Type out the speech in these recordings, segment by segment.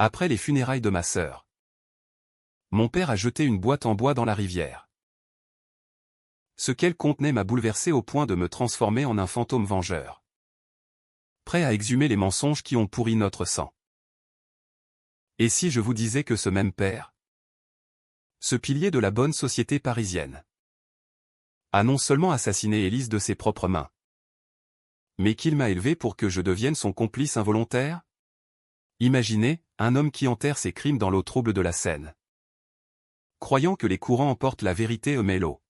Après les funérailles de ma sœur, mon père a jeté une boîte en bois dans la rivière. Ce qu'elle contenait m'a bouleversé au point de me transformer en un fantôme vengeur, prêt à exhumer les mensonges qui ont pourri notre sang. Et si je vous disais que ce même père, ce pilier de la bonne société parisienne, a non seulement assassiné Élise de ses propres mains, mais qu'il m'a élevé pour que je devienne son complice involontaire? Imaginez, un homme qui enterre ses crimes dans l'eau trouble de la Seine, croyant que les courants emportent la vérité mais l'eau,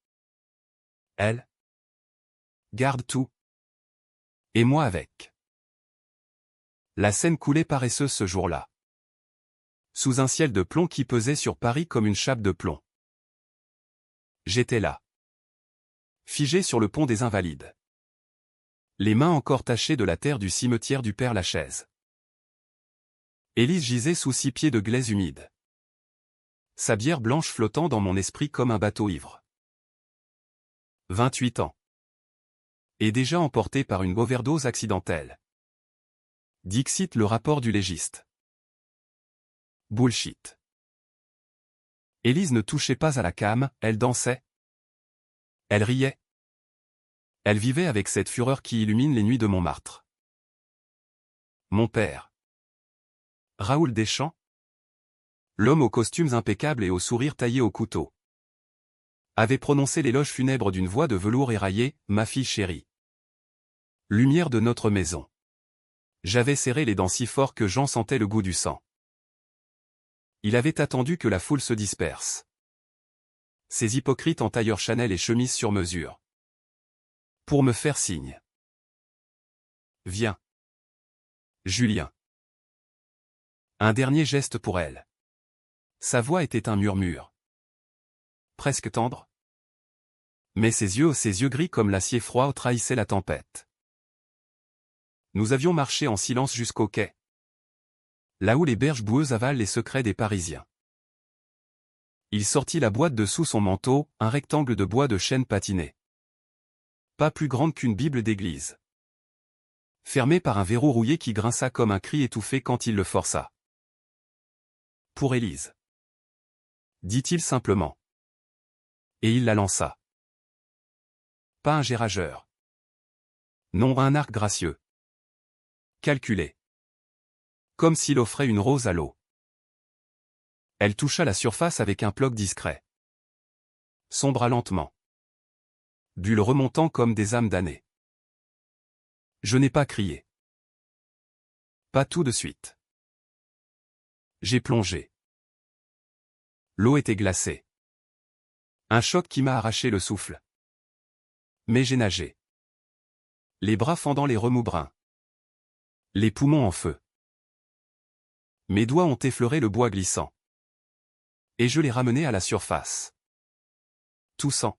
elle, garde tout. Et moi avec. La Seine coulait paresseuse ce jour-là, sous un ciel de plomb qui pesait sur Paris comme une chape de plomb. J'étais là, figé sur le pont des Invalides, les mains encore tachées de la terre du cimetière du Père-Lachaise. Élise gisait sous 6 pieds de glaise humide, sa bière blanche flottant dans mon esprit comme un bateau ivre. 28 ans. Et déjà emporté par une overdose accidentelle. Dixit le rapport du légiste. Bullshit. Élise ne touchait pas à la came, elle dansait. Elle riait. Elle vivait avec cette fureur qui illumine les nuits de Montmartre. Mon père. Raoul Deschamps. L'homme aux costumes impeccables et au sourire taillé au couteau, avait prononcé l'éloge funèbre d'une voix de velours éraillé, « Ma fille chérie. Lumière de notre maison. » J'avais serré les dents si fort que j'en sentais le goût du sang. Il avait attendu que la foule se disperse. Ces hypocrites en tailleur Chanel et chemise sur mesure. Pour me faire signe. Viens. Julien. Un dernier geste pour elle. Sa voix était un murmure. Presque tendre. Mais ses yeux gris comme l'acier froid trahissaient la tempête. Nous avions marché en silence jusqu'au quai, là où les berges boueuses avalent les secrets des Parisiens. Il sortit la boîte de sous son manteau, un rectangle de bois de chêne patiné. Pas plus grande qu'une Bible d'église. Fermée par un verrou rouillé qui grinça comme un cri étouffé quand il le força. Pour Élise, dit-il simplement. Et il la lança. Pas un gérageur. Non, un arc gracieux. Calculé. Comme s'il offrait une rose à l'eau. Elle toucha la surface avec un ploc discret. Sombra lentement. Bulles remontant comme des âmes damnées. Je n'ai pas crié. Pas tout de suite. J'ai plongé. L'eau était glacée. Un choc qui m'a arraché le souffle. Mais j'ai nagé. Les bras fendant les remous bruns. Les poumons en feu. Mes doigts ont effleuré le bois glissant. Et je l'ai ramené à la surface. Toussant.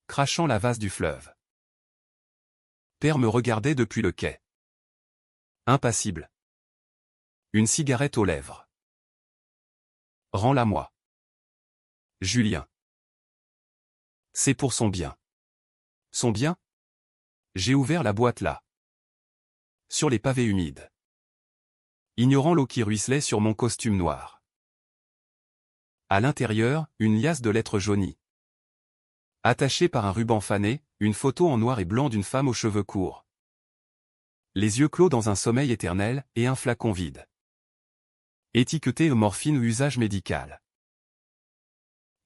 Crachant la vase du fleuve. Père me regardait depuis le quai. Impassible. Une cigarette aux lèvres. Rends-la-moi. Julien. C'est pour son bien. Son bien? J'ai ouvert la boîte là. Sur les pavés humides. Ignorant l'eau qui ruisselait sur mon costume noir. À l'intérieur, une liasse de lettres jaunies. Attachée par un ruban fané, une photo en noir et blanc d'une femme aux cheveux courts. Les yeux clos dans un sommeil éternel, et un flacon vide. Étiqueté morphine ou usage médical.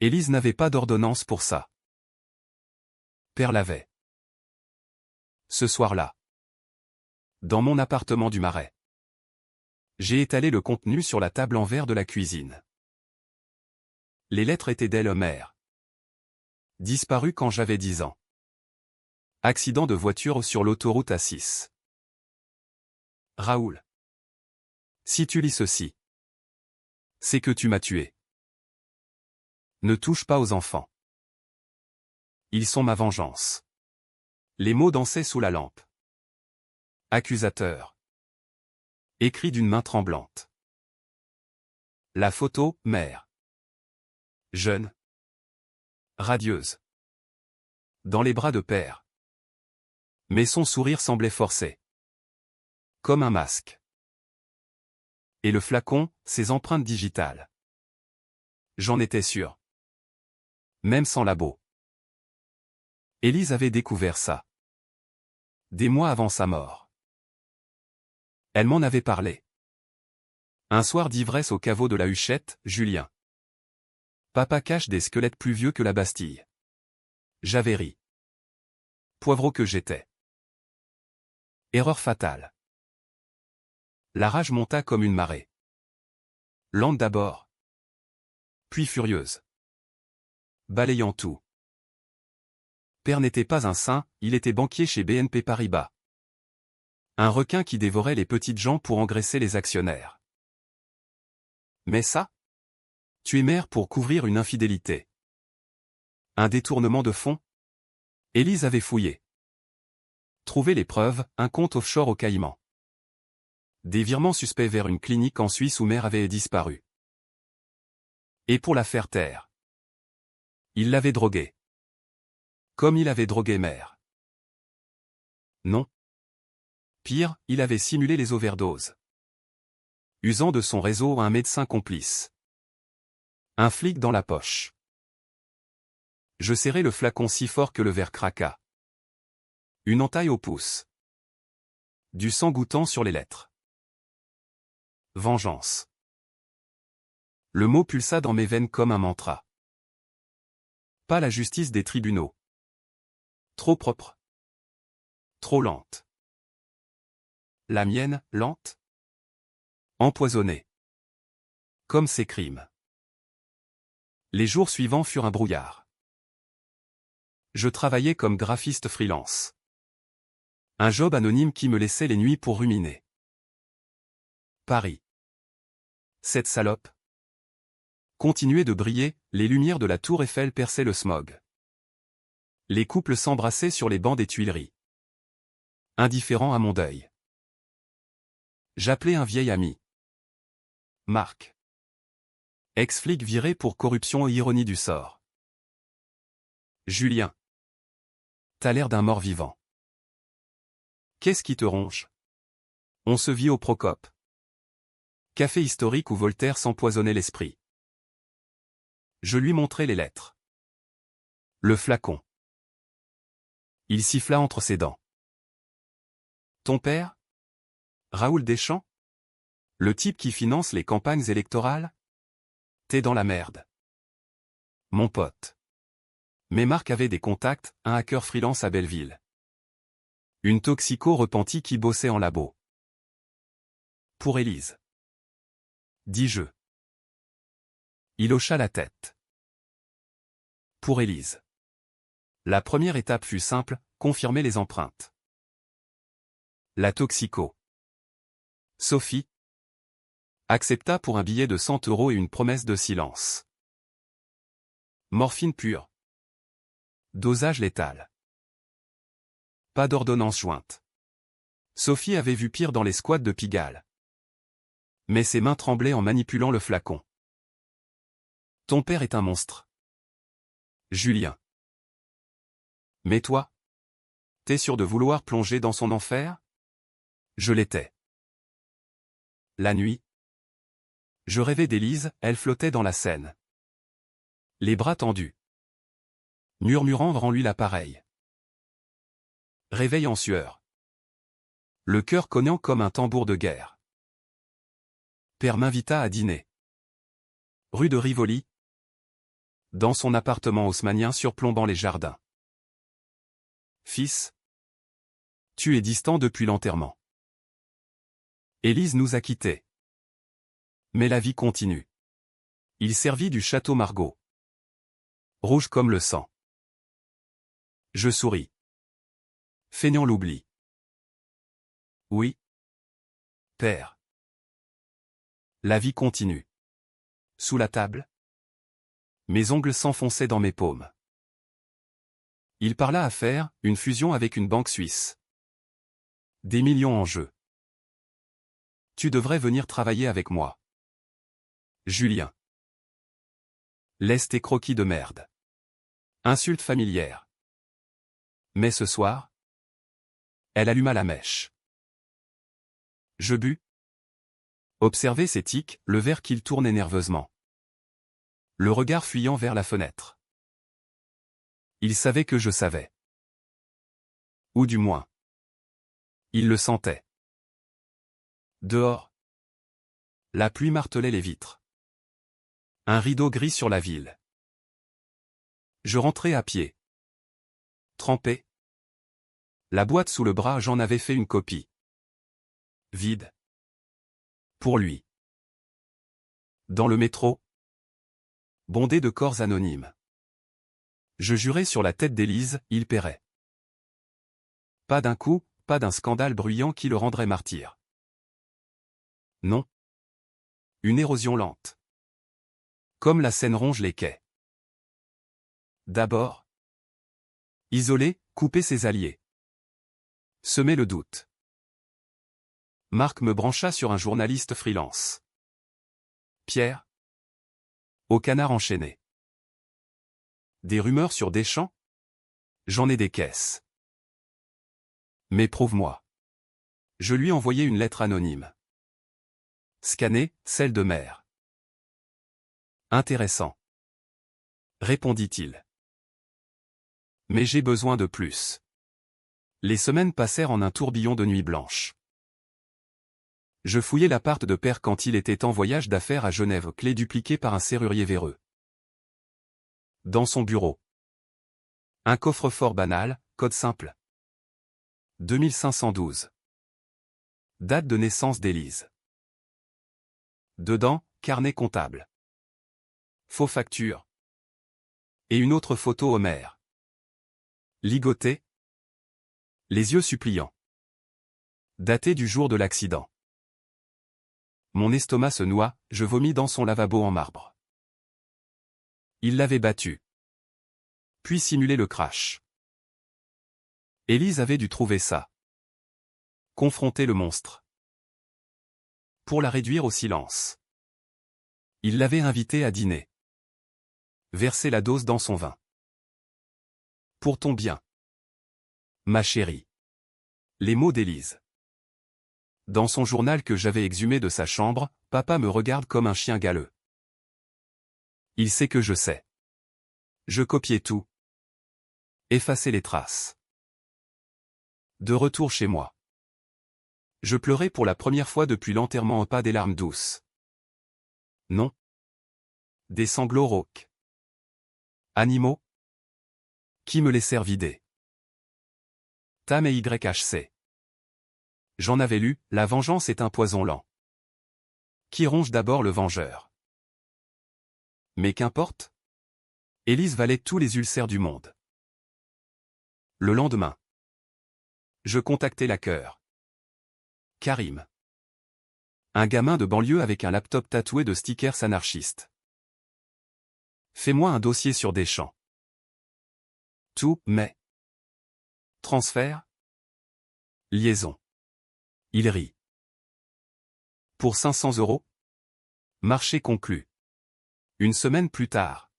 Élise n'avait pas d'ordonnance pour ça. Père l'avait. Ce soir-là. Dans mon appartement du Marais. J'ai étalé le contenu sur la table en verre de la cuisine. Les lettres étaient d'elle-mère. Disparue quand j'avais 10 ans. Accident de voiture sur l'autoroute A6. Raoul. Si tu lis ceci, c'est que tu m'as tué. Ne touche pas aux enfants. Ils sont ma vengeance. Les mots dansaient sous la lampe. Accusateur. Écrit d'une main tremblante. La photo, mère. Jeune. Radieuse. Dans les bras de père. Mais son sourire semblait forcé. Comme un masque. Et le flacon, ses empreintes digitales. J'en étais sûr. Même sans labo. Élise avait découvert ça. Des mois avant sa mort. Elle m'en avait parlé. Un soir d'ivresse au caveau de la Huchette, Julien. Papa cache des squelettes plus vieux que la Bastille. J'avais ri. Poivreau que j'étais. Erreur fatale. La rage monta comme une marée. Lente d'abord. Puis furieuse. Balayant tout. Père n'était pas un saint, il était banquier chez BNP Paribas. Un requin qui dévorait les petites gens pour engraisser les actionnaires. Mais ça? Tu es mère pour couvrir une infidélité. Un détournement de fonds? Élise avait fouillé. Trouvé les preuves, un compte offshore au Caïmans. Des virements suspects vers une clinique en Suisse où mère avait disparu. Et pour la faire taire. Il l'avait droguée. Comme il avait drogué mère. Non. Pire, il avait simulé les overdoses. Usant de son réseau un médecin complice. Un flic dans la poche. Je serrai le flacon si fort que le verre craqua. Une entaille au pouce. Du sang goûtant sur les lettres. Vengeance. Le mot pulsa dans mes veines comme un mantra. Pas la justice des tribunaux. Trop propre. Trop lente. La mienne, lente. Empoisonnée. Comme ses crimes. Les jours suivants furent un brouillard. Je travaillais comme graphiste freelance. Un job anonyme qui me laissait les nuits pour ruminer. Paris. Cette salope. Continuait de briller, les lumières de la tour Eiffel perçaient le smog. Les couples s'embrassaient sur les bancs des Tuileries. Indifférent à mon deuil. J'appelais un vieil ami. Marc. Ex-flic viré pour corruption et ironie du sort. Julien. T'as l'air d'un mort-vivant. Qu'est-ce qui te ronge? On se vit au Procope. Café historique où Voltaire s'empoisonnait l'esprit. Je lui montrai les lettres. Le flacon. Il siffla entre ses dents. Ton père? Raoul Deschamps? Le type qui finance les campagnes électorales? T'es dans la merde. Mon pote. Mais Marc avait des contacts, un hacker freelance à Belleville. Une toxico repentie qui bossait en labo. Pour Élise. Dis-je. Il hocha la tête. Pour Élise. La première étape fut simple, confirmer les empreintes. La toxico. Sophie. Accepta pour un billet de 100 € et une promesse de silence. Morphine pure. Dosage létal. Pas d'ordonnance jointe. Sophie avait vu pire dans les squats de Pigalle. Mais ses mains tremblaient en manipulant le flacon. Ton père est un monstre. Julien. Mais toi? T'es sûr de vouloir plonger dans son enfer? Je l'étais. La nuit. Je rêvais d'Élise, elle flottait dans la Seine. Les bras tendus. Murmurant en lui l'appareil. Réveil en sueur. Le cœur cognant comme un tambour de guerre. Père m'invita à dîner. Rue de Rivoli. Dans son appartement haussmannien surplombant les jardins. Fils. Tu es distant depuis l'enterrement. Élise nous a quittés. Mais la vie continue. Il servit du château Margaux. Rouge comme le sang. Je souris. Feignant l'oubli. Oui. Père. La vie continue. Sous la table. Mes ongles s'enfonçaient dans mes paumes. Il parla affaires, une fusion avec une banque suisse. Des millions en jeu. Tu devrais venir travailler avec moi. Julien. Laisse tes croquis de merde. Insulte familière. Mais ce soir, elle alluma la mèche. Je bus. Observez ses tics, le verre qu'il tournait nerveusement. Le regard fuyant vers la fenêtre. Il savait que je savais. Ou du moins. Il le sentait. Dehors. La pluie martelait les vitres. Un rideau gris sur la ville. Je rentrais à pied. Trempé. La boîte sous le bras, j'en avais fait une copie. Vide. Pour lui. Dans le métro. Bondé de corps anonymes. Je jurais sur la tête d'Élise, il paierait. Pas d'un coup, pas d'un scandale bruyant qui le rendrait martyr. Non. Une érosion lente. Comme la Seine ronge les quais. D'abord. Isoler, couper ses alliés. Semer le doute. Marc me brancha sur un journaliste freelance. Pierre. Au canard enchaîné. Des rumeurs sur Deschamps? J'en ai des caisses. Mais prouve-moi. Je lui envoyai une lettre anonyme. Scannée, celle de mère. Intéressant. Répondit-il. Mais j'ai besoin de plus. Les semaines passèrent en un tourbillon de nuits blanches. Je fouillai l'appart de père quand il était en voyage d'affaires à Genève, clé dupliquée par un serrurier véreux. Dans son bureau. Un coffre-fort banal, code simple. 2512. Date de naissance d'Élise. Dedans, carnet comptable. Faux facture. Et une autre photo Homer. Ligoté. Les yeux suppliants. Daté du jour de l'accident. Mon estomac se noie, je vomis dans son lavabo en marbre. Il l'avait battu. Puis simulé le crash. Élise avait dû trouver ça. Confronter le monstre. Pour la réduire au silence. Il l'avait invitée à dîner. Verser la dose dans son vin. Pour ton bien. Ma chérie. Les mots d'Élise. Dans son journal que j'avais exhumé de sa chambre, papa me regarde comme un chien galeux. Il sait que je sais. Je copiais tout. Effacer les traces. De retour chez moi. Je pleurais pour la première fois depuis l'enterrement, pas des larmes douces. Non. Des sanglots rauques. Animaux. Qui me laissèrent vider. Tam et YHC. J'en avais lu, la vengeance est un poison lent. Qui ronge d'abord le vengeur. Mais qu'importe. Élise valait tous les ulcères du monde. Le lendemain. Je contactai la Cœur. Karim. Un gamin de banlieue avec un laptop tatoué de stickers anarchistes. Fais-moi un dossier sur Deschamps. Tout, mais. Transfert. Liaison. Il rit. Pour 500 €. Marché conclu. Une semaine plus tard.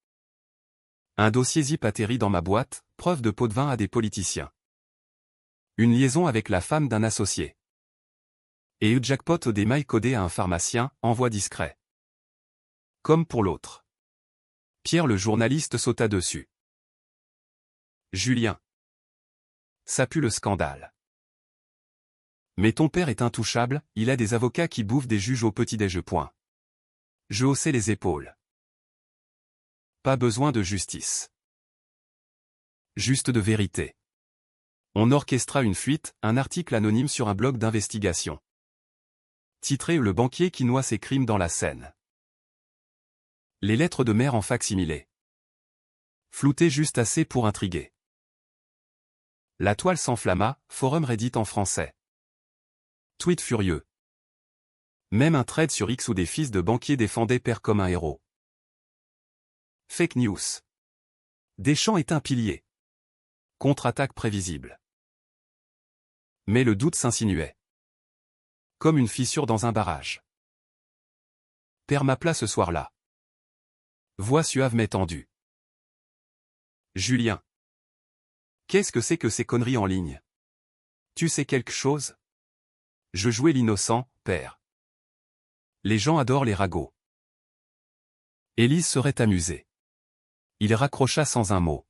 Un dossier zip atterrit dans ma boîte, preuve de pot de vin à des politiciens. Une liaison avec la femme d'un associé. Et une jackpot au démail codé à un pharmacien, envoi discret. Comme pour l'autre. Pierre le journaliste sauta dessus. Julien. Ça pue le scandale. Mais ton père est intouchable, il a des avocats qui bouffent des juges au petit-déj. Je haussai les épaules. Pas besoin de justice. Juste de vérité. On orchestra une fuite, un article anonyme sur un blog d'investigation. Titré Le banquier qui noie ses crimes dans la Seine. Les lettres de mère en fac-similé. Floutées juste assez pour intriguer. La toile s'enflamma, forum Reddit en français. Tweet furieux. Même un thread sur X où des fils de banquiers défendaient père comme un héros. Fake news. Deschamps est un pilier. Contre-attaque prévisible. Mais le doute s'insinuait. Comme une fissure dans un barrage. Père m'appela ce soir-là. Voix suave mais tendue. Julien. Qu'est-ce que c'est que ces conneries en ligne? Tu sais quelque chose? Je jouais l'innocent, père. Les gens adorent les ragots. Élise serait amusée. Il raccrocha sans un mot.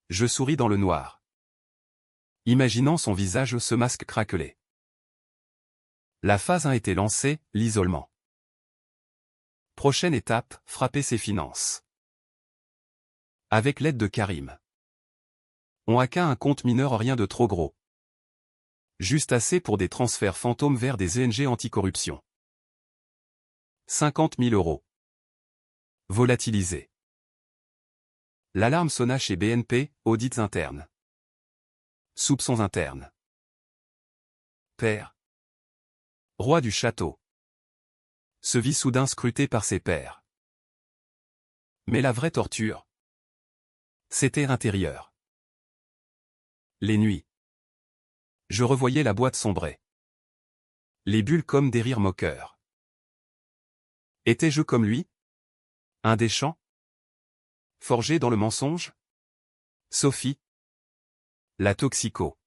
Je souris dans le noir, imaginant son visage ce masque craquelé. La phase 1 était lancée, l'isolement. Prochaine étape, frapper ses finances. Avec l'aide de Karim. On hacka un compte mineur, rien de trop gros. Juste assez pour des transferts fantômes vers des ONG anticorruption. 50 000 €. Volatilisé. L'alarme sonna chez BNP, audits internes. Soupçons internes. Père. Roi du château. Se vit soudain scruté par ses pairs. Mais la vraie torture, c'était intérieur. Les nuits. Je revoyais la boîte sombrer. Les bulles comme des rires moqueurs. Étais-je comme lui? Indécent? Forgé dans le mensonge? Sophie? La toxico.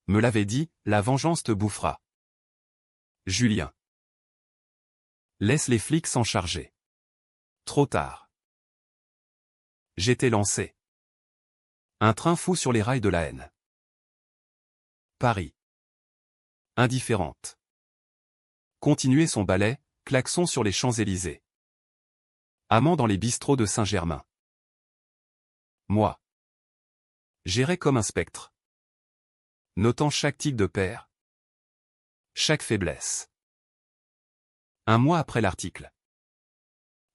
Me l'avait dit, la vengeance te bouffera. Julien. Laisse les flics s'en charger. Trop tard. J'étais lancé. Un train fou sur les rails de la haine. Paris. Indifférente. Continuer son ballet, klaxon sur les Champs-Élysées. Amant dans les bistrots de Saint-Germain. Moi. J'errais comme un spectre. Notant chaque tic de père. Chaque faiblesse. Un mois après l'article.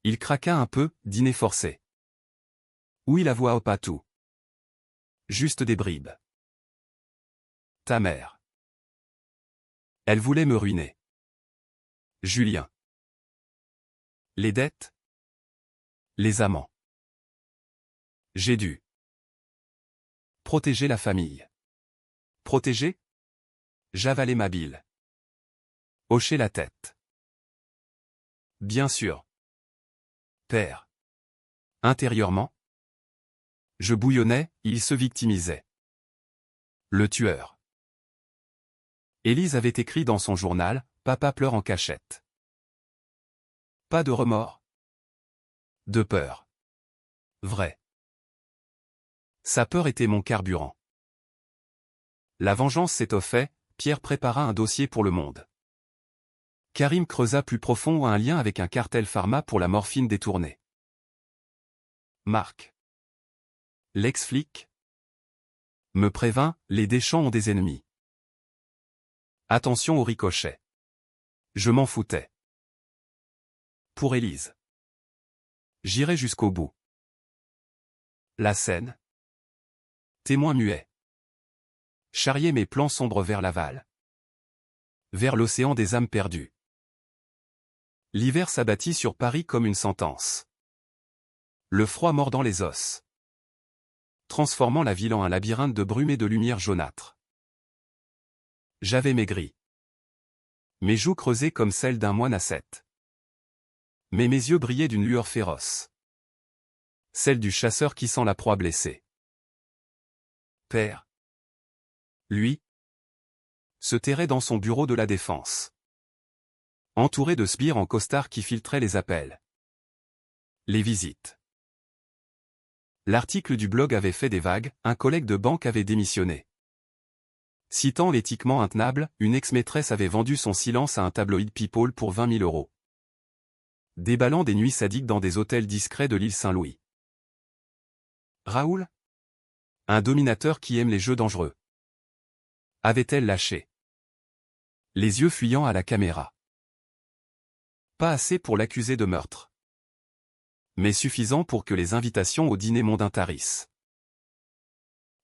Il craqua un peu, dîner forcé. Oui, la voix au patou. Juste des bribes. Ta mère. Elle voulait me ruiner. Julien. Les dettes. Les amants. J'ai dû. Protéger la famille. Protéger? J'avalais ma bile. Hocher la tête. Bien sûr. Père. Intérieurement. Je bouillonnais, il se victimisait. Le tueur. Élise avait écrit dans son journal, papa pleure en cachette. Pas de remords. De peur. Vrai. Sa peur était mon carburant. La vengeance s'étoffait, Pierre prépara un dossier pour Le Monde. Karim creusa plus profond un lien avec un cartel pharma pour la morphine détournée. Marc. L'ex-flic. Me prévint, les Deschamps ont des ennemis. Attention au ricochet. Je m'en foutais. Pour Élise. J'irai jusqu'au bout. La scène. Témoin muet. Charrier mes plans sombres vers l'aval. Vers l'océan des âmes perdues. L'hiver s'abattit sur Paris comme une sentence. Le froid mordant les os. Transformant la ville en un labyrinthe de brume et de lumière jaunâtre. J'avais maigri. Mes joues creusées comme celles d'un moine ascète. Mais mes yeux brillaient d'une lueur féroce. Celle du chasseur qui sent la proie blessée. Père. Lui. Se terrait dans son bureau de la Défense. Entouré de sbires en costard qui filtraient les appels. Les visites. L'article du blog avait fait des vagues, un collègue de banque avait démissionné. Citant l'éthiquement intenable, une ex-maîtresse avait vendu son silence à un tabloïd People pour 20 000 €. Déballant des nuits sadiques dans des hôtels discrets de l'île Saint-Louis. Raoul? Un dominateur qui aime les jeux dangereux. Avait-elle lâché? Les yeux fuyant à la caméra. Pas assez pour l'accuser de meurtre. Mais suffisant pour que les invitations au dîner mondain tarissent.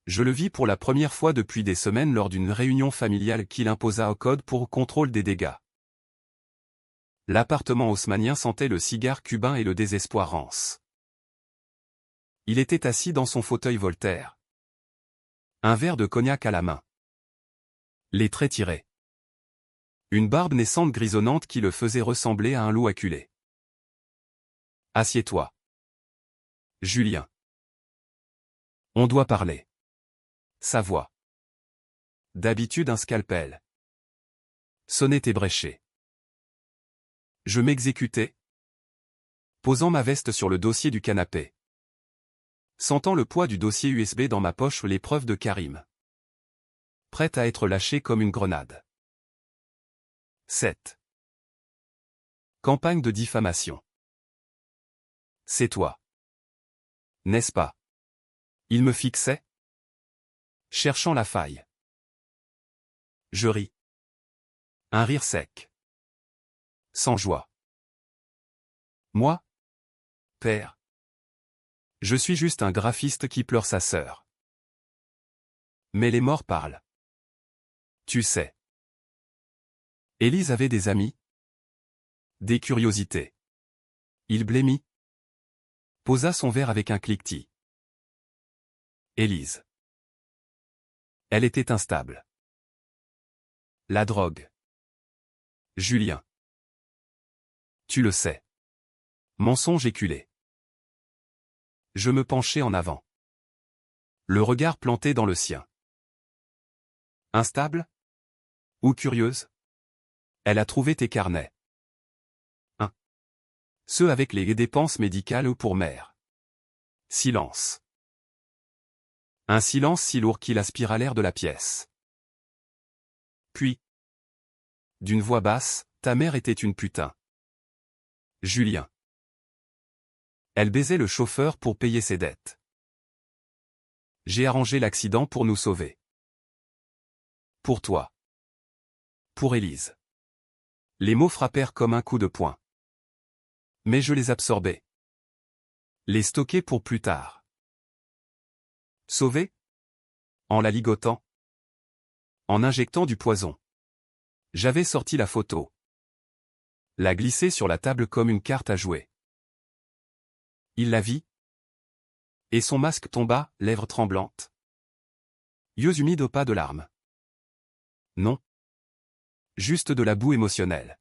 Je le vis pour la première fois depuis des semaines lors d'une réunion familiale qu'il imposa au code pour contrôle des dégâts. L'appartement haussmannien sentait le cigare cubain et le désespoir rance. Il était assis dans son fauteuil Voltaire. Un verre de cognac à la main. Les traits tirés. Une barbe naissante grisonnante qui le faisait ressembler à un loup acculé. Assieds-toi. Julien. On doit parler. Sa voix. D'habitude un scalpel. Sonnait ébréché. Je m'exécutais, posant ma veste sur le dossier du canapé. Sentant le poids du dossier USB dans ma poche, l'épreuve de Karim. Prête à être lâchée comme une grenade. 7. Campagne de diffamation. C'est toi. N'est-ce pas? Il me fixait, cherchant la faille. Je ris. Un rire sec. Sans joie. Moi, père. Je suis juste un graphiste qui pleure sa sœur. Mais les morts parlent. Tu sais. Élise avait des amis. Des curiosités. Il blêmit. Posa son verre avec un cliquetis. Élise. Elle était instable. La drogue. Julien. Tu le sais. Mensonge éculé. Je me penchai en avant. Le regard planté dans le sien. Instable? Ou curieuse? Elle a trouvé tes carnets. Ceux avec les dépenses médicales pour mère. Silence. Un silence si lourd qu'il aspira l'air de la pièce. Puis, d'une voix basse, ta mère était une putain. Julien. Elle baisait le chauffeur pour payer ses dettes. J'ai arrangé l'accident pour nous sauver. Pour toi. Pour Élise. Les mots frappèrent comme un coup de poing. Mais je les absorbais. Les stocker pour plus tard. Sauver? En la ligotant. En injectant du poison. J'avais sorti la photo. La glissé sur la table comme une carte à jouer. Il la vit. Et son masque tomba, lèvres tremblantes. Yeux humides au pas de larmes. Non. Juste de la boue émotionnelle.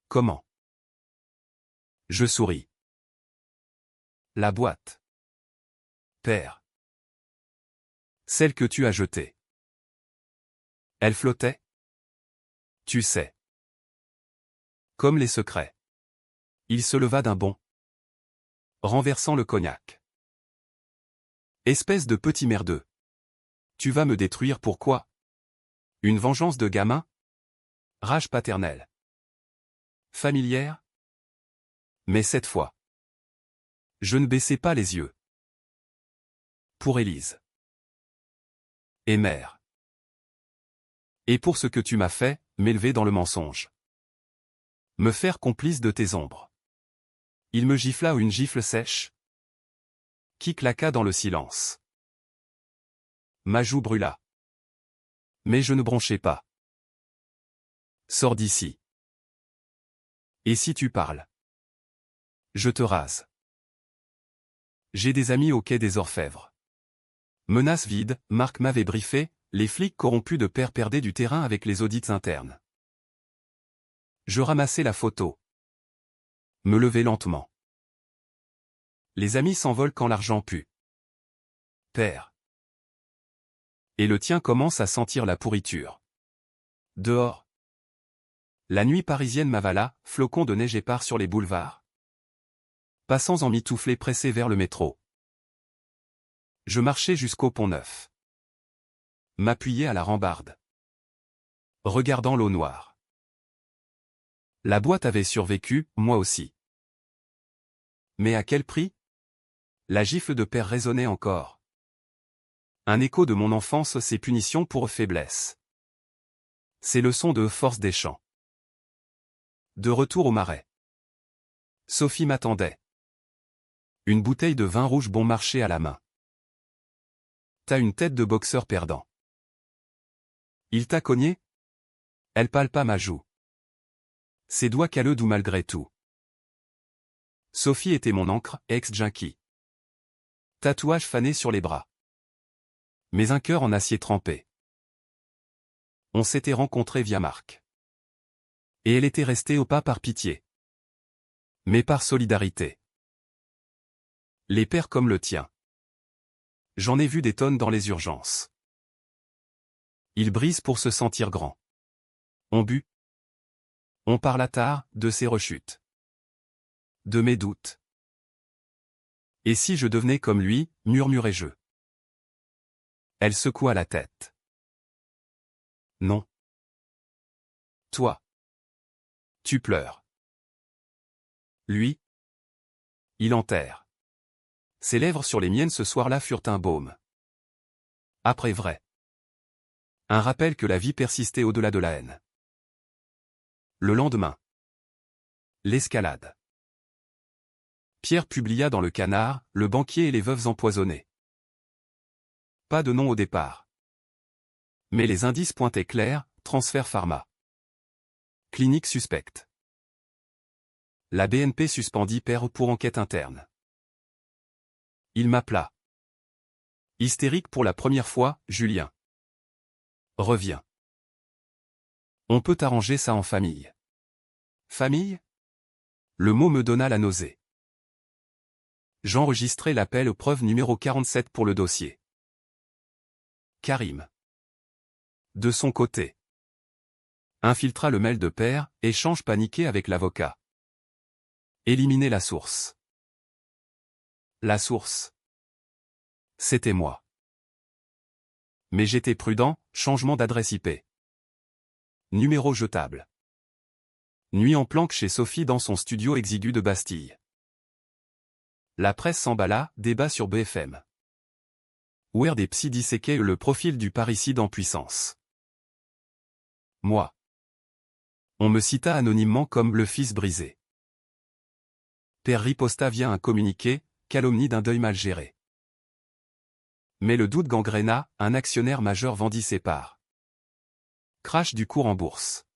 Comment? Je souris. La boîte. Père. Celle que tu as jetée. Elle flottait? Tu sais. Comme les secrets. Il se leva d'un bond. Renversant le cognac. Espèce de petit merdeux. Tu vas me détruire pourquoi? Une vengeance de gamin? Rage paternelle. Familière? Mais cette fois. Je ne baissai pas les yeux. Pour Élise. Et mère. Et pour ce que tu m'as fait, m'élever dans le mensonge. Me faire complice de tes ombres. Il me gifla une gifle sèche. Qui claqua dans le silence. Ma joue brûla. Mais je ne bronchai pas. Sors d'ici. Et si tu parles? Je te rase. J'ai des amis au quai des Orfèvres. Menace vide, Marc m'avait briefé, les flics corrompus de père perdaient du terrain avec les audits internes. Je ramassai la photo. Me levai lentement. Les amis s'envolent quand l'argent pue. Père. Et le tien commence à sentir la pourriture. Dehors. La nuit parisienne m'avala, flocons de neige épars sur les boulevards. Passants en mitouflés pressés vers le métro. Je marchais jusqu'au Pont-Neuf. M'appuyais à la rambarde. Regardant l'eau noire. La boîte avait survécu, moi aussi. Mais à quel prix? La gifle de père résonnait encore. Un écho de mon enfance, ses punitions pour faiblesse. Ses leçons de force des champs. De retour au marais. Sophie m'attendait. Une bouteille de vin rouge bon marché à la main. T'as une tête de boxeur perdant. Il t'a cogné? Elle palpa ma joue. Ses doigts calleux doux malgré tout. Sophie était mon encre, ex-junkie. Tatouage fané sur les bras. Mais un cœur en acier trempé. On s'était rencontrés via Marc. Et elle était restée au pas par pitié. Mais par solidarité. Les pères comme le tien. J'en ai vu des tonnes dans les urgences. Ils brisent pour se sentir grands. On but. On parla tard, de ses rechutes. De mes doutes. Et si je devenais comme lui, murmurai-je. Elle secoua la tête. Non. Toi. Tu pleures. Lui. Il enterre. Ses lèvres sur les miennes ce soir-là furent un baume. Après vrai. Un rappel que la vie persistait au-delà de la haine. Le lendemain. L'escalade. Pierre publia dans le Canard, Le banquier et les veuves empoisonnées. Pas de nom au départ. Mais les indices pointaient clairs, transfert pharma. Clinique suspecte. La BNP suspendit Pierre pour enquête interne. Il m'appela. Hystérique pour la première fois, Julien. Reviens. On peut arranger ça en famille. Famille? Le mot me donna la nausée. J'enregistrai l'appel preuve numéro 47 pour le dossier. Karim. De son côté. Infiltra le mail de Père, échange paniqué avec l'avocat. Éliminer la source. La source. C'était moi. Mais j'étais prudent, changement d'adresse IP. Numéro jetable. Nuit en planque chez Sophie dans son studio exigu de Bastille. La presse s'emballa, débat sur BFM. Où des psys disséquaient le profil du parricide en puissance. Moi. On me cita anonymement comme le fils brisé. Père riposta via un communiqué, calomnie d'un deuil mal géré. Mais le doute gangréna, un actionnaire majeur vendit ses parts. Crash du cours en bourse.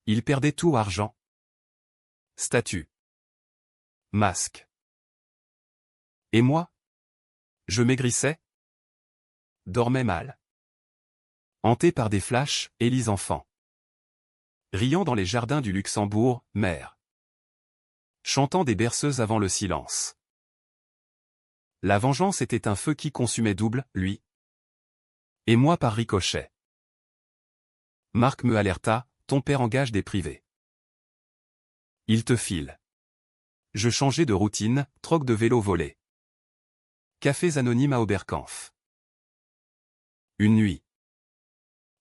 Il perdait tout argent. Statut. Masque. Et moi? Je maigrissais. Dormais mal. Hanté par des flashs, Élise enfant. Riant dans les jardins du Luxembourg, mère. Chantant des berceuses avant le silence. La vengeance était un feu qui consumait double, lui. Et moi par ricochet. Marc me alerta, ton père engage des privés. Il te file. Je changeais de routine, troc de vélo volé. Cafés anonymes à Oberkampf. Une nuit.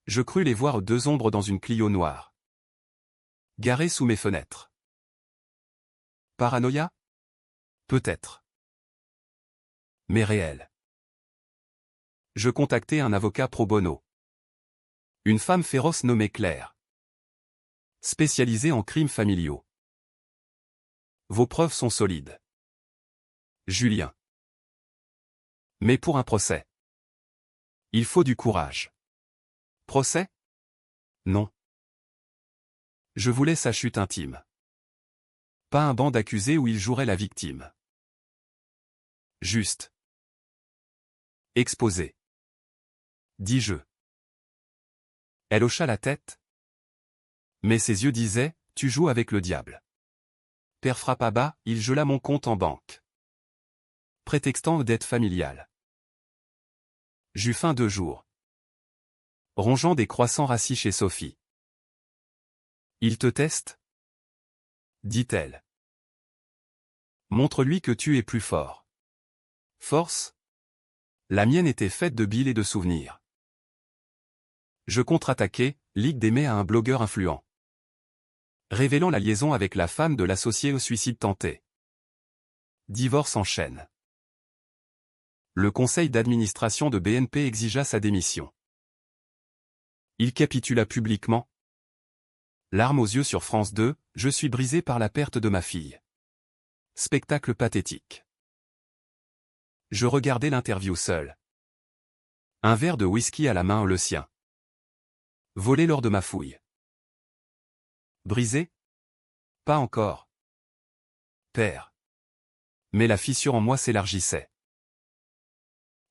Je crus les voir deux ombres dans une Clio noire. Garées sous mes fenêtres. Paranoïa? Peut-être. Mais réel. Je contactai un avocat pro bono. Une femme féroce nommée Claire. Spécialisée en crimes familiaux. Vos preuves sont solides. Julien. Mais pour un procès. Il faut du courage. Procès? Non. Je voulais sa chute intime. Pas un banc d'accusés où il jouerait la victime. Juste. Exposé. Dis-je. Elle hocha la tête. Mais ses yeux disaient, tu joues avec le diable. Père frappa bas, il gela mon compte en banque. Prétextant dette familiale. J'eus faim 2 jours. Rongeant des croissants rassis chez Sophie. Il te teste? Dit-elle. Montre-lui que tu es plus fort. Force? La mienne était faite de bile et de souvenirs. Je contre-attaquai, ligue d'aimé à un blogueur influent. Révélant la liaison avec la femme de l'associé au suicide tenté. Divorce en chaîne. Le conseil d'administration de BNP exigea sa démission. Il capitula publiquement. Larmes aux yeux sur France 2, je suis brisé par la perte de ma fille. Spectacle pathétique. Je regardais l'interview seul. Un verre de whisky à la main, le sien. Volé lors de ma fouille. Brisé? Pas encore. Père. Mais la fissure en moi s'élargissait.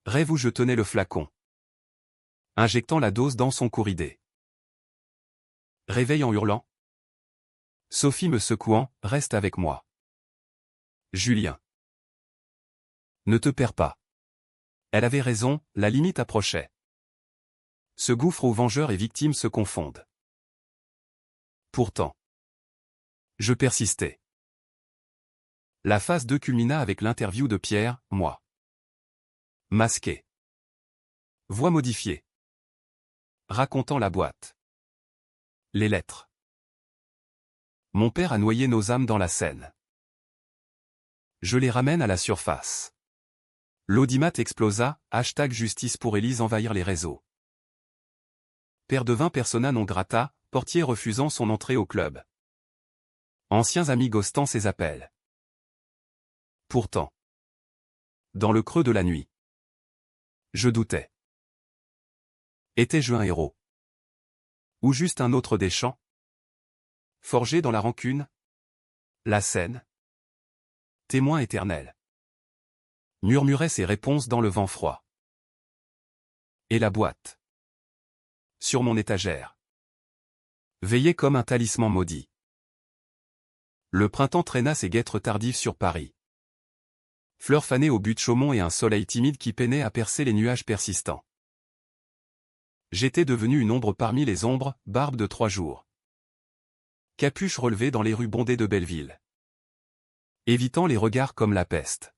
Rêve où je tenais le flacon. Injectant la dose dans son couridé. Réveil en hurlant. Sophie me secouant, reste avec moi. Julien. Ne te perds pas. Elle avait raison, la limite approchait. Ce gouffre où vengeurs et victimes se confondent. Pourtant. Je persistais. La phase 2 culmina avec l'interview de Pierre, moi. Masqué. Voix modifiée. Racontant la boîte. Les lettres. Mon père a noyé nos âmes dans la Seine. Je les ramène à la surface. L'audimat explosa, #justice pour Élise envahir les réseaux. Père devint persona non grata, portier refusant son entrée au club. Anciens amis ghostant ses appels. Pourtant. Dans le creux de la nuit. Je doutais. Étais-je un héros? Ou juste un autre Deschamps? Forgé dans la rancune? La Seine? Témoin éternel. Murmurait ses réponses dans le vent froid. Et la boîte. Sur mon étagère. Veillait comme un talisman maudit. Le printemps traîna ses guêtres tardives sur Paris. Fleurs fanées au but de Chaumont et un soleil timide qui peinait à percer les nuages persistants. J'étais devenu une ombre parmi les ombres, barbe de 3 jours. Capuche relevée dans les rues bondées de Belleville. Évitant les regards comme la peste.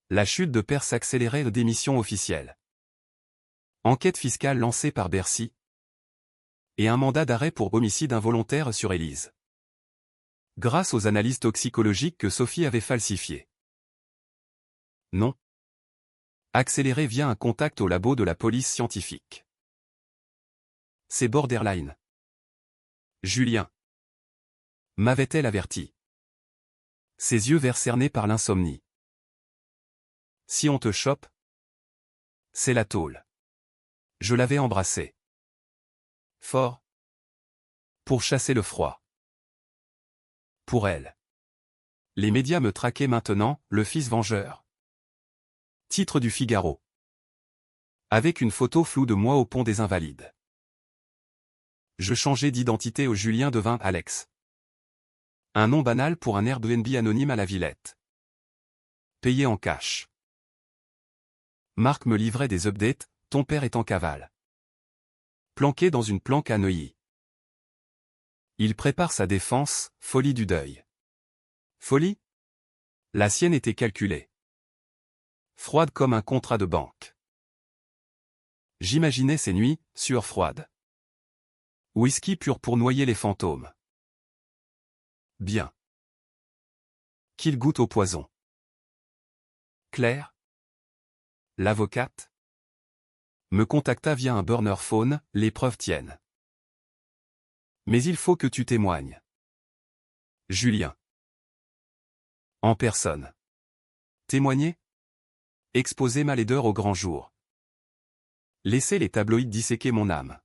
La chute de Père s'accélérait, démission officielle. Enquête fiscale lancée par Bercy. Et un mandat d'arrêt pour homicide involontaire sur Élise. Grâce aux analyses toxicologiques que Sophie avait falsifiées. Non. Accéléré via un contact au labo de la police scientifique. C'est borderline. Julien. M'avait-elle averti. Ses yeux verts cernés par l'insomnie. Si on te chope, c'est la tôle. Je l'avais embrassé. Fort. Pour chasser le froid. Pour elle. Les médias me traquaient maintenant, le fils vengeur. Titre du Figaro. Avec une photo floue de moi au pont des Invalides. Je changeai d'identité au Julien devint Alex. Un nom banal pour un Airbnb anonyme à la Villette. Payé en cash. Marc me livrait des updates, ton père est en cavale. Planqué dans une planque à Neuilly. Il prépare sa défense, folie du deuil. Folie? La sienne était calculée. Froide comme un contrat de banque. J'imaginais ces nuits, sueur froide. Whisky pur pour noyer les fantômes. Bien. Qu'il goûte au poison. Claire, l'avocate, me contacta via un burner phone, les preuves tiennent. Mais il faut que tu témoignes. Julien. En personne. Témoigner? Exposer ma laideur au grand jour. Laisser les tabloïds disséquer mon âme.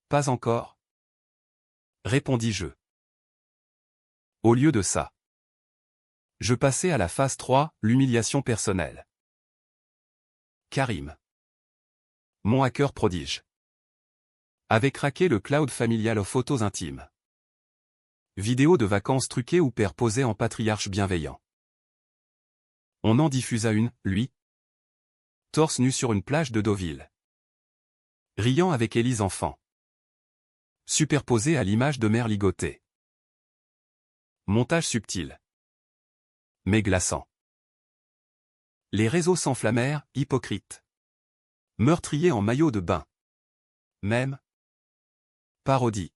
Pas encore. Répondis-je. Au lieu de ça. Je passais à la phase 3, l'humiliation personnelle. Karim. Mon hacker prodige. Avait craqué le cloud familial aux photos intimes. Vidéos de vacances truquées ou père posé en patriarche bienveillant. On en diffusa une, lui. Torse nu sur une plage de Deauville. Riant avec Élise enfant. Superposé à l'image de mère ligotée. Montage subtil. Mais glaçant. Les réseaux s'enflammèrent, hypocrites. Meurtriers en maillot de bain. Même. Parodie.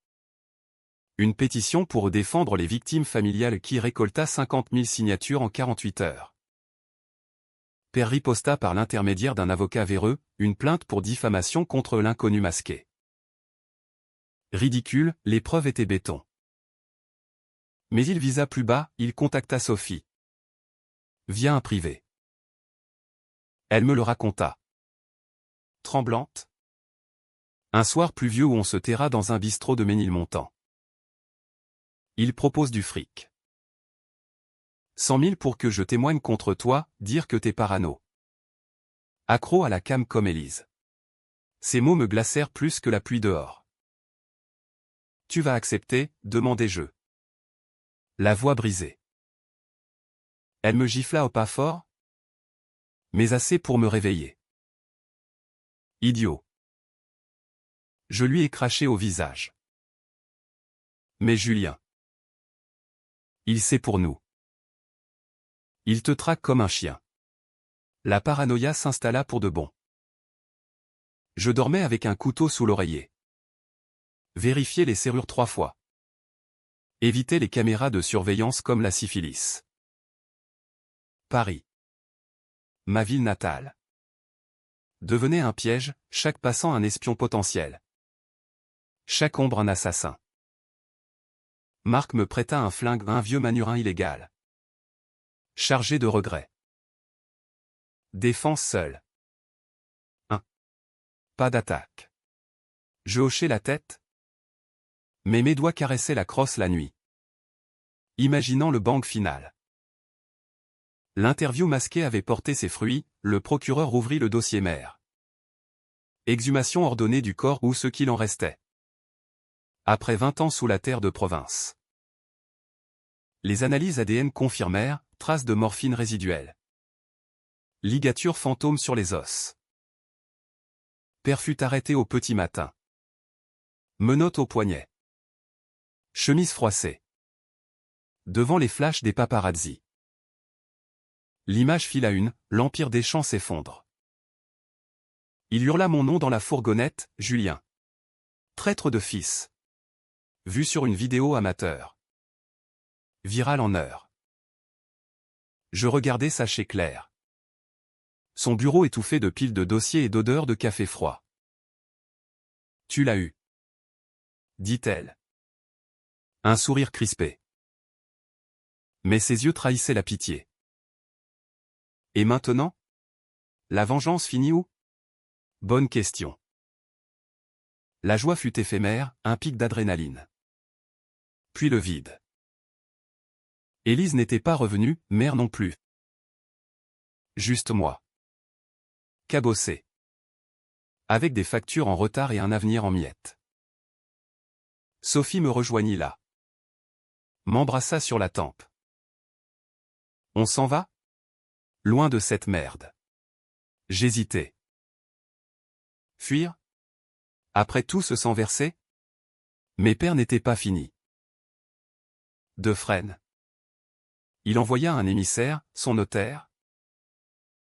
Une pétition pour défendre les victimes familiales qui récolta 50 000 signatures en 48 heures. Père riposta par l'intermédiaire d'un avocat véreux, une plainte pour diffamation contre l'inconnu masqué. Ridicule, les preuves étaient béton. Mais il visa plus bas, il contacta Sophie. Via un privé. Elle me le raconta. Tremblante. Un soir pluvieux où on se terra dans un bistrot de Ménilmontant. Il propose du fric. 100 000 pour que je témoigne contre toi, dire que t'es parano. Accro à la cam comme Élise. Ces mots me glacèrent plus que la pluie dehors. Tu vas accepter, demandai-je. La voix brisée. Elle me gifla au pas fort, mais assez pour me réveiller. Idiot. Je lui ai craché au visage. Mais Julien. Il sait pour nous. Il te traque comme un chien. La paranoïa s'installa pour de bon. Je dormais avec un couteau sous l'oreiller. Vérifier les serrures 3 fois. Éviter les caméras de surveillance comme la syphilis. Paris. Ma ville natale. Devenait un piège, chaque passant un espion potentiel. Chaque ombre un assassin. Marc me prêta un flingue, un vieux manurin illégal. Chargé de regrets. Défense seule. 1. Pas d'attaque. Je hochai la tête. Mais mes doigts caressaient la crosse la nuit. Imaginant le bang final. L'interview masquée avait porté ses fruits, le procureur ouvrit le dossier mère. Exhumation ordonnée du corps ou ce qu'il en restait. Après 20 ans sous la terre de province. Les analyses ADN confirmèrent, traces de morphine résiduelle. Ligature fantôme sur les os. Père fut arrêté au petit matin. Menottes au poignet. Chemise froissée. Devant les flashs des paparazzi. L'image fit la une, l'empire des champs s'effondre. Il hurla mon nom dans la fourgonnette, Julien. Traître de fils. Vu sur une vidéo amateur. Viral en heure. Je regardais sa chez Claire. Son bureau étouffé de piles de dossiers et d'odeurs de café froid. Tu l'as eu. Dit-elle. Un sourire crispé. Mais ses yeux trahissaient la pitié. Et maintenant? La vengeance finit où? Bonne question. La joie fut éphémère, un pic d'adrénaline. Puis le vide. Élise n'était pas revenue, mère non plus. Juste moi. Cabossé. Avec des factures en retard et un avenir en miettes. Sophie me rejoignit là. M'embrassa sur la tempe. On s'en va? Loin de cette merde. J'hésitais. Fuir? Après tout ce sang versé? Mes pères n'étaient pas finis. De Fresnes. Il envoya un émissaire, son notaire.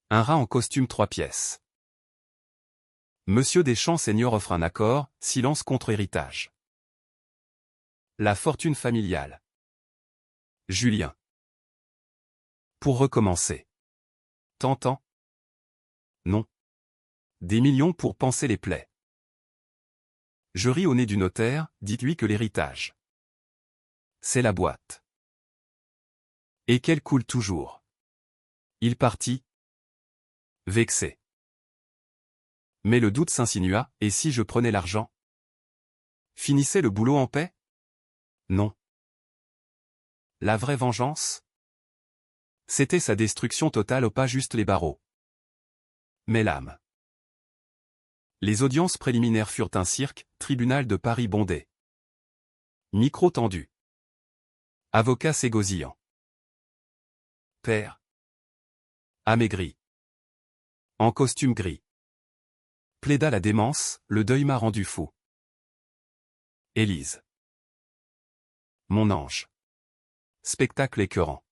Un rat en costume 3 pièces. Monsieur Deschamps senior offre un accord, silence contre héritage. La fortune familiale. Julien. Pour recommencer. Tentant? Non. Des millions pour panser les plaies. Je ris au nez du notaire, dites-lui que l'héritage. C'est la boîte. Et qu'elle coule toujours. Il partit. Vexé. Mais le doute s'insinua, et si je prenais l'argent? Finissait le boulot en paix? Non. La vraie vengeance? C'était sa destruction totale ou pas juste les barreaux. Mais l'âme. Les audiences préliminaires furent un cirque, tribunal de Paris bondé. Micro tendu. Avocat s'égosillant. Père. Amaigri. En costume gris. Plaida la démence, le deuil m'a rendu fou. Élise. Mon ange. Spectacle écœurant.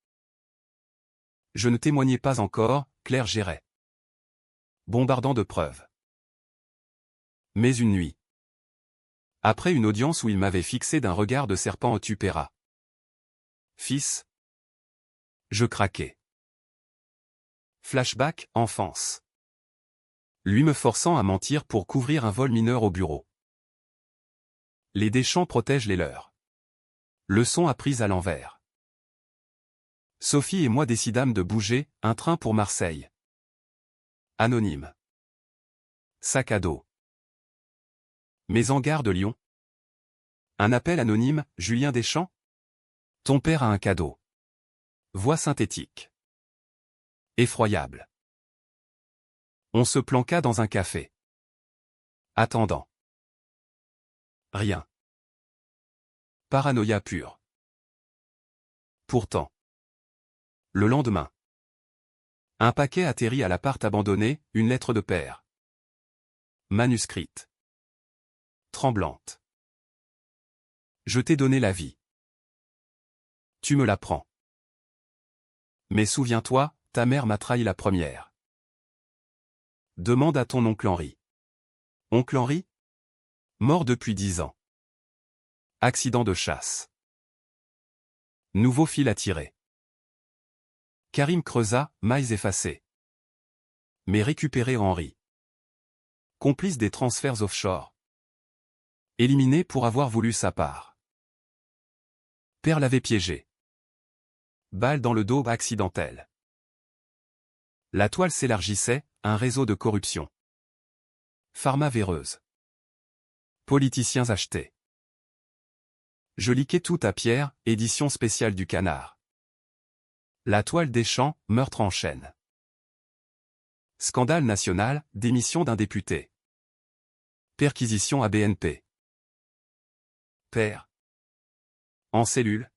Je ne témoignais pas encore, Claire gérait. Bombardant de preuves. Mais une nuit. Après une audience où il m'avait fixé d'un regard de serpent au tupéra. Fils. Je craquai. Flashback, enfance. Lui me forçant à mentir pour couvrir un vol mineur au bureau. Les Deschamps protègent les leurs. Leçon apprise à l'envers. Sophie et moi décidâmes de bouger, un train pour Marseille. Anonyme. Sac à dos. Mais en gare de Lyon. Un appel anonyme, Julien Deschamps? Ton père a un cadeau. Voix synthétique. Effroyable. On se planqua dans un café. Attendant. Rien. Paranoïa pure. Pourtant. Le lendemain. Un paquet atterrit à l'appart abandonné, une lettre de père. Manuscrite. Tremblante. Je t'ai donné la vie. Tu me la prends. Mais souviens-toi, ta mère m'a trahi la première. Demande à ton oncle Henri. Oncle Henri? Mort depuis 10 ans. Accident de chasse. Nouveau fil à tirer. Karim creusa, mailles effacées. Mais récupéré Henri. Complice des transferts offshore. Éliminé pour avoir voulu sa part. Père l'avait piégé. Balle dans le dos accidentelle. La toile s'élargissait, un réseau de corruption. Pharma véreuse. Politiciens achetés. Je liquais tout à Pierre, édition spéciale du Canard. La toile des champs, meurtre en chaîne. Scandale national, démission d'un député. Perquisition à BNP. Père. En cellule.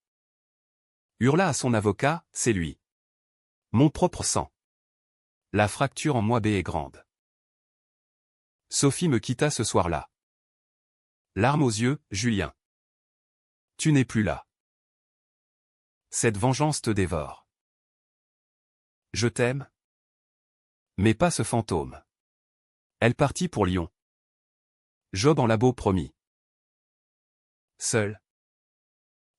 Hurla à son avocat, c'est lui. Mon propre sang. La fracture en moi B est grande. Sophie me quitta ce soir-là. Larmes aux yeux, Julien. Tu n'es plus là. Cette vengeance te dévore. Je t'aime. Mais pas ce fantôme. Elle partit pour Lyon. Job en labo promis. Seul.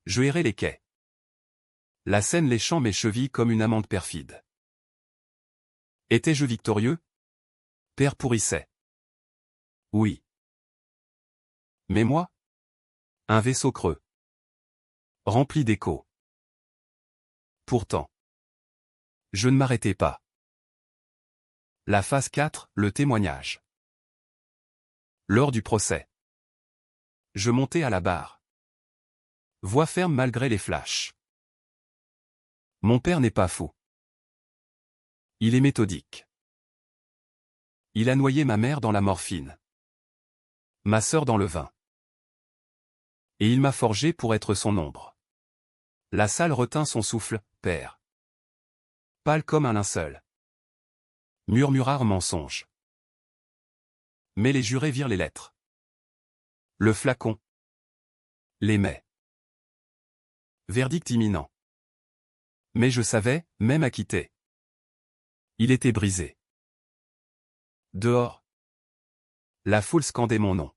Je errai les quais. La Seine léchant mes chevilles comme une amante perfide. Étais-je victorieux? Père pourrissait. Oui. Mais moi? Un vaisseau creux. Rempli d'échos. Pourtant. Je ne m'arrêtais pas. La phase 4, le témoignage. Lors du procès. Je montais à la barre. Voix ferme malgré les flashs. Mon père n'est pas fou. Il est méthodique. Il a noyé ma mère dans la morphine. Ma sœur dans le vin. Et il m'a forgé pour être son ombre. La salle retint son souffle, père. Pâle comme un linceul. Murmurard mensonge. Mais les jurés virent les lettres. Le flacon. Les mets. Verdict imminent. Mais je savais, même acquitté. Il était brisé. Dehors. La foule scandait mon nom.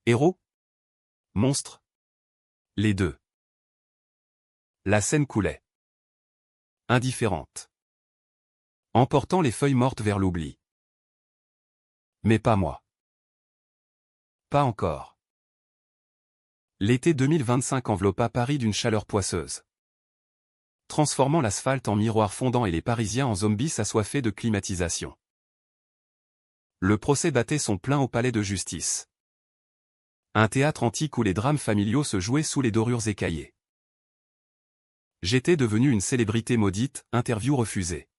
Héros? Monstre? Les deux. La scène coulait. Indifférente. Emportant les feuilles mortes vers l'oubli. Mais pas moi. Pas encore. L'été 2025 enveloppa Paris d'une chaleur poisseuse. Transformant l'asphalte en miroir fondant et les Parisiens en zombies assoiffés de climatisation. Le procès battait son plein au palais de justice. Un théâtre antique où les drames familiaux se jouaient sous les dorures écaillées. J'étais devenu une célébrité maudite, interview refusée.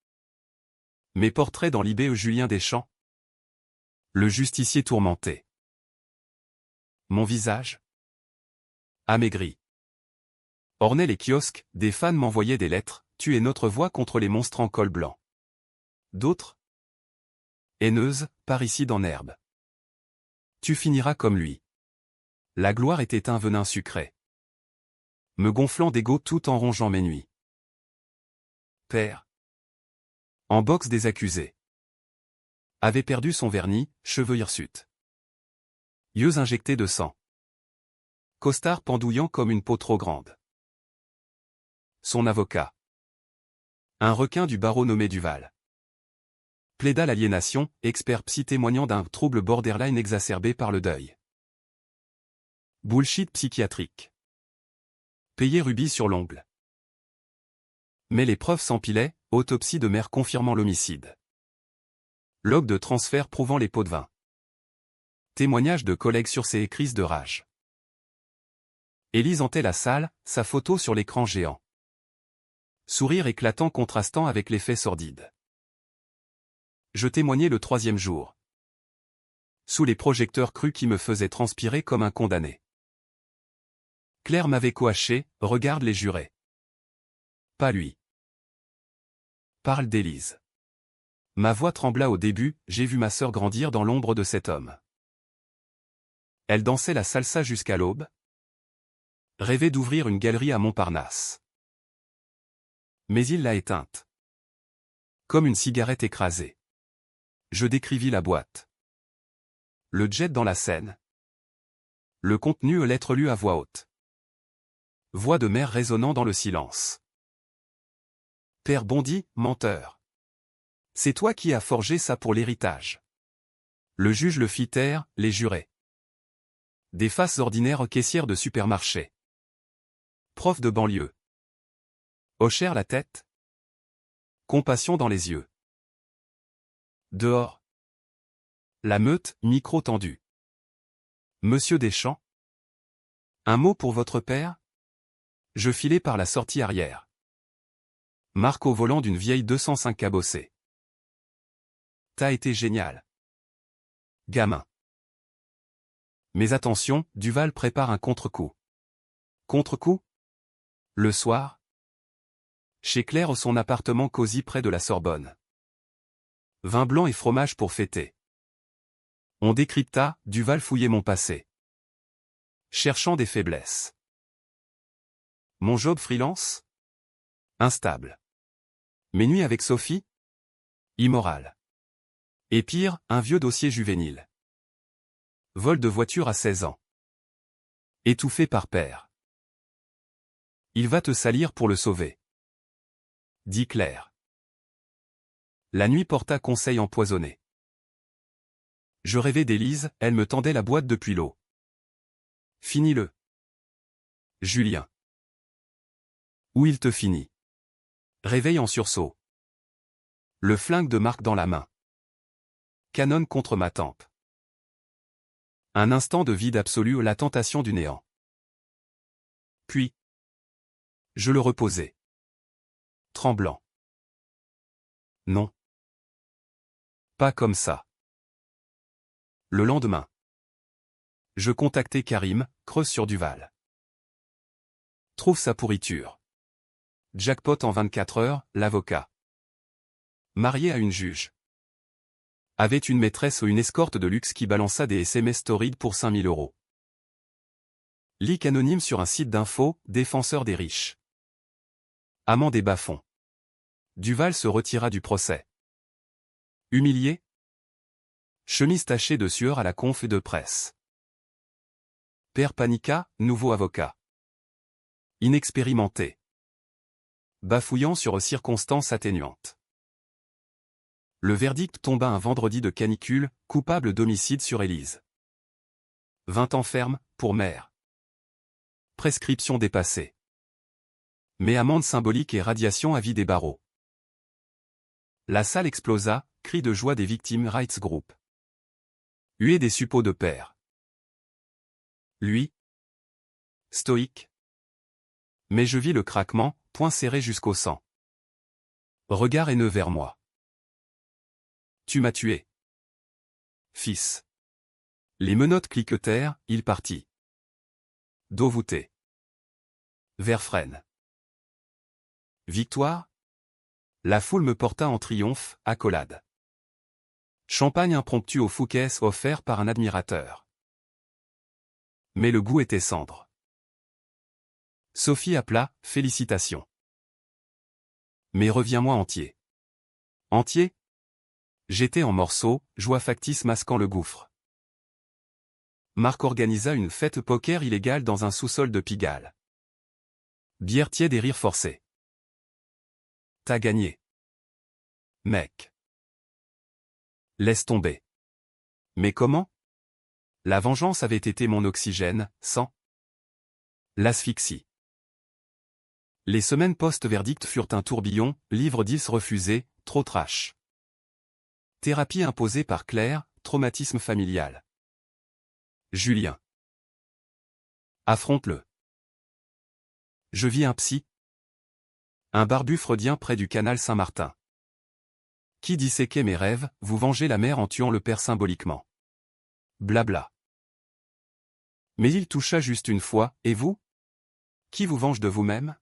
Mes portraits dans l'IBE Julien Deschamps. Le justicier tourmenté. Mon visage amaigri. Ornait les kiosques, des fans m'envoyaient des lettres, tu es notre voix contre les monstres en col blanc. D'autres? Haineuses, parricides en herbe. Tu finiras comme lui. La gloire était un venin sucré. Me gonflant d'ego tout en rongeant mes nuits. Père. En boxe des accusés. Avait perdu son vernis, cheveux hirsutes. Yeux injectés de sang. Costard pendouillant comme une peau trop grande. Son avocat. Un requin du barreau nommé Duval. Plaida l'aliénation, expert psy témoignant d'un trouble borderline exacerbé par le deuil. Bullshit psychiatrique. Payé rubis sur l'ongle. Mais les preuves s'empilaient, autopsie de mère confirmant l'homicide. Log de transfert prouvant les pots de vin. Témoignage de collègues sur ses crises de rage. Élise hantait la salle, sa photo sur l'écran géant. Sourire éclatant contrastant avec les faits sordides. Je témoignais le 3e jour. Sous les projecteurs crus qui me faisaient transpirer comme un condamné. Claire m'avait coaché, regarde les jurés. Pas lui. Parle d'Élise. Ma voix trembla au début, j'ai vu ma sœur grandir dans l'ombre de cet homme. Elle dansait la salsa jusqu'à l'aube, Rêvait d'ouvrir une galerie à Montparnasse. Mais il l'a éteinte. Comme une cigarette écrasée. Je décrivis la boîte. Le jet dans la Seine. Le contenu lettres lues à voix haute. Voix de mère résonnant dans le silence. Père Bondy, menteur. C'est toi qui as forgé ça pour l'héritage. Le juge le fit taire, les jurés. Des faces ordinaires caissières de supermarché. Prof de banlieue. Hochèrent la tête. Compassion dans les yeux. Dehors. La meute, micro tendu. Monsieur Deschamps. Un mot pour votre père? Je filai par la sortie arrière. Marc au volant d'une vieille 205 cabossée. T'as été génial. Gamin. Mais attention, Duval prépare un contre-coup. Contre-coup? Le soir? Chez Claire, son appartement cosy près de la Sorbonne. Vin blanc et fromage pour fêter. On décrypta, Duval fouillait mon passé. Cherchant des faiblesses. Mon job freelance? Instable. Mes nuits avec Sophie? Immoral. Et pire, un vieux dossier juvénile. Vol de voiture à 16 ans. Étouffé par père. Il va te salir pour le sauver. Dit Claire. La nuit porta conseil empoisonné. Je rêvais d'Élise, elle me tendait la boîte depuis l'eau. Finis-le. Julien. Où il te finit. Réveil en sursaut. Le flingue de Marc dans la main. Canonne contre ma tempe. Un instant de vide absolu, la tentation du néant. Puis. Je le reposai. Tremblant. Non. Pas comme ça. Le lendemain. Je contactai Karim, Creuse sur Duval. Trouve sa pourriture. Jackpot en 24 heures, l'avocat. Marié à une juge. Avait une maîtresse ou une escorte de luxe qui balança des SMS torrides pour 5000 €. Leak anonyme sur un site d'info, défenseur des riches. Amant des bas-fonds. Duval se retira du procès. Humilié? Chemise tachée de sueur à la conf de presse. Père Panica, nouveau avocat. Inexpérimenté. Bafouillant sur circonstances atténuantes. Le verdict tomba un vendredi de canicule, coupable d'homicide sur Élise. 20 ans ferme, pour mère. Prescription dépassée. Mais amende symbolique et radiation à vie des barreaux. La salle explosa, cris de joie des victimes Rights Group. Huée des suppôts de père. Lui. Stoïque. Mais je vis le craquement, poing serré jusqu'au sang. Regard haineux vers moi. Tu m'as tué. Fils. Les menottes cliquetèrent, il partit. Dos voûté. Verfrène. Victoire? La foule me porta en triomphe, accolade. Champagne impromptu au Fouquet offert par un admirateur. Mais le goût était cendre. Sophie appela, félicitations. Mais reviens-moi entier. Entier? J'étais en morceaux, joie factice masquant le gouffre. Marc organisa une fête poker illégale dans un sous-sol de Pigalle. Bière tiède et rire forcé. T'as gagné. Mec. Laisse tomber. Mais comment? La vengeance avait été mon oxygène, sans l'asphyxie. Les semaines post-verdict furent un tourbillon, livre 10 refusé, trop trash. Thérapie imposée par Claire, traumatisme familial. Julien. Affronte-le. Je vis un psy. Un barbu freudien près du canal Saint-Martin. Qui disséquait mes rêves, vous vengez la mère en tuant le père symboliquement. Blabla. Mais il toucha juste une fois, et vous? Qui vous venge de vous-même?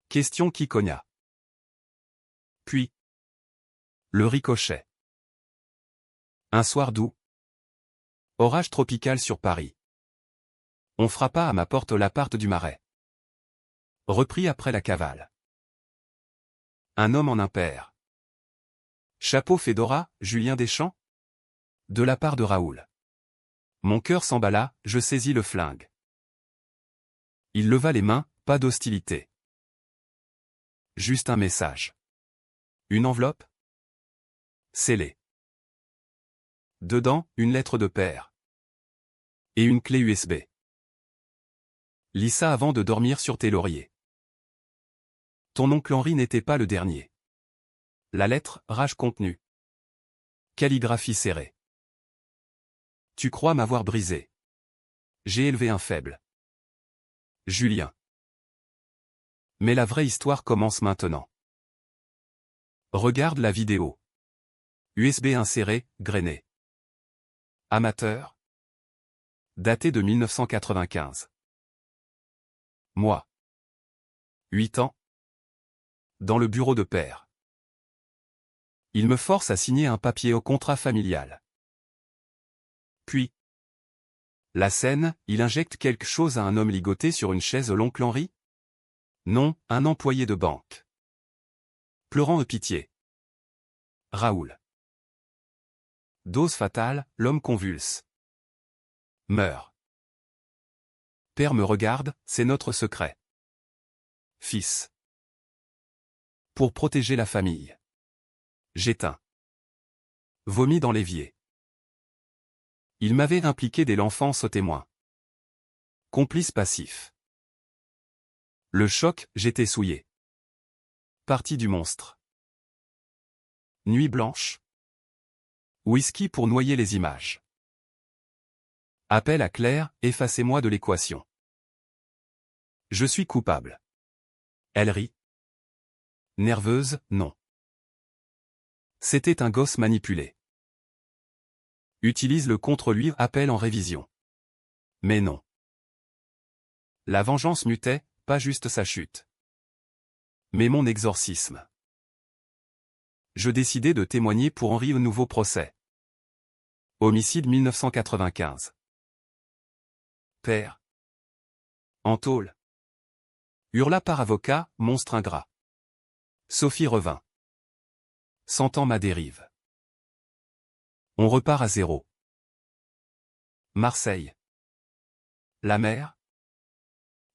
Question qui cogna. Puis. Le ricochet. Un soir doux. Orage tropical sur Paris. On frappa à ma porte l'appart du Marais. Repris après la cavale. Un homme en impair. Chapeau Fedora, Julien Deschamps? De la part de Raoul. Mon cœur s'emballa, je saisis le flingue. Il leva les mains, pas d'hostilité. Juste un message. Une enveloppe? Scellée. Dedans, une lettre de père. Et une clé USB. Lis ça avant de dormir sur tes lauriers. Ton oncle Henri n'était pas le dernier. La lettre, rage contenue. Calligraphie serrée. Tu crois m'avoir brisé. J'ai élevé un faible. Julien. Mais la vraie histoire commence maintenant. Regarde la vidéo. USB inséré, grainé. Amateur. Daté de 1995. Moi. 8 ans. Dans le bureau de père. Il me force à signer un papier au contrat familial. Puis. La scène, il injecte quelque chose à un homme ligoté sur une chaise l'oncle Henri? Non, un employé de banque. Pleurant de pitié. Raoul. Dose fatale, l'homme convulse. Meurt. Père me regarde, c'est notre secret. Fils. Pour protéger la famille. J'éteins. Vomi dans l'évier. Il m'avait impliqué dès l'enfance au témoin. Complice passif. Le choc, j'étais souillé. Partie du monstre. Nuit blanche. Whisky pour noyer les images. Appel à Claire, effacez-moi de l'équation. Je suis coupable. Elle rit. Nerveuse, non. C'était un gosse manipulé. Utilise le contre lui, appel en révision. Mais non. La vengeance mutait, pas juste sa chute. Mais mon exorcisme. Je décidai de témoigner pour Henri au nouveau procès. Homicide 1995. Père. En tôle. Hurla par avocat, monstre ingrat. Sophie revint. Sentant ma dérive. On repart à zéro. Marseille. La mer.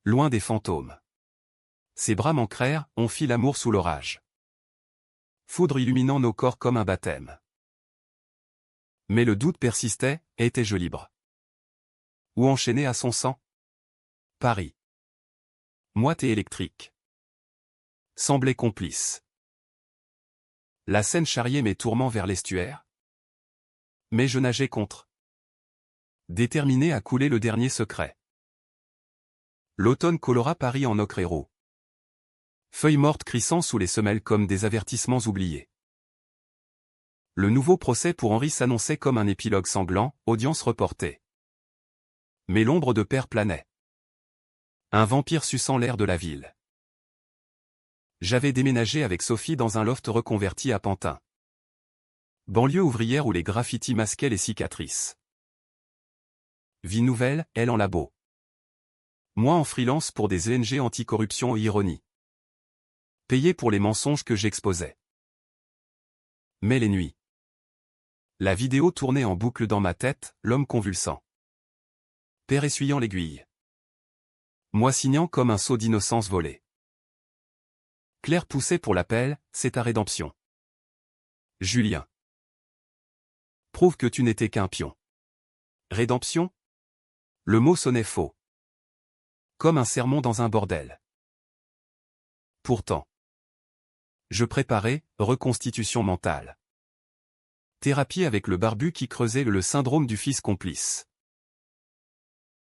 Loin des fantômes. Ses bras m'ancrèrent, on fit l'amour sous l'orage. Foudre illuminant nos corps comme un baptême. Mais le doute persistait, étais-je libre? Ou enchaîné à son sang? Paris. Moite et électrique. Semblait complice. La Seine charriait mes tourments vers l'estuaire. Mais je nageais contre. Déterminé à couler le dernier secret. L'automne colora Paris en ocre et roux. Feuilles mortes crissant sous les semelles comme des avertissements oubliés. Le nouveau procès pour Henri s'annonçait comme un épilogue sanglant, audience reportée. Mais l'ombre de père planait. Un vampire suçant l'air de la ville. J'avais déménagé avec Sophie dans un loft reconverti à Pantin. Banlieue ouvrière où les graffitis masquaient les cicatrices. Vie nouvelle, elle en labo. Moi en freelance pour des ONG anticorruption et ironie. Payé pour les mensonges que j'exposais. Mais les nuits. La vidéo tournait en boucle dans ma tête, l'homme convulsant. Père essuyant l'aiguille. Moi signant comme un sceau d'innocence volée. Claire poussait pour l'appel, c'est ta rédemption. Julien. Prouve que tu n'étais qu'un pion. Rédemption? Le mot sonnait faux. Comme un sermon dans un bordel. Pourtant. Je préparais, reconstitution mentale. Thérapie avec le barbu qui creusait le syndrome du fils complice.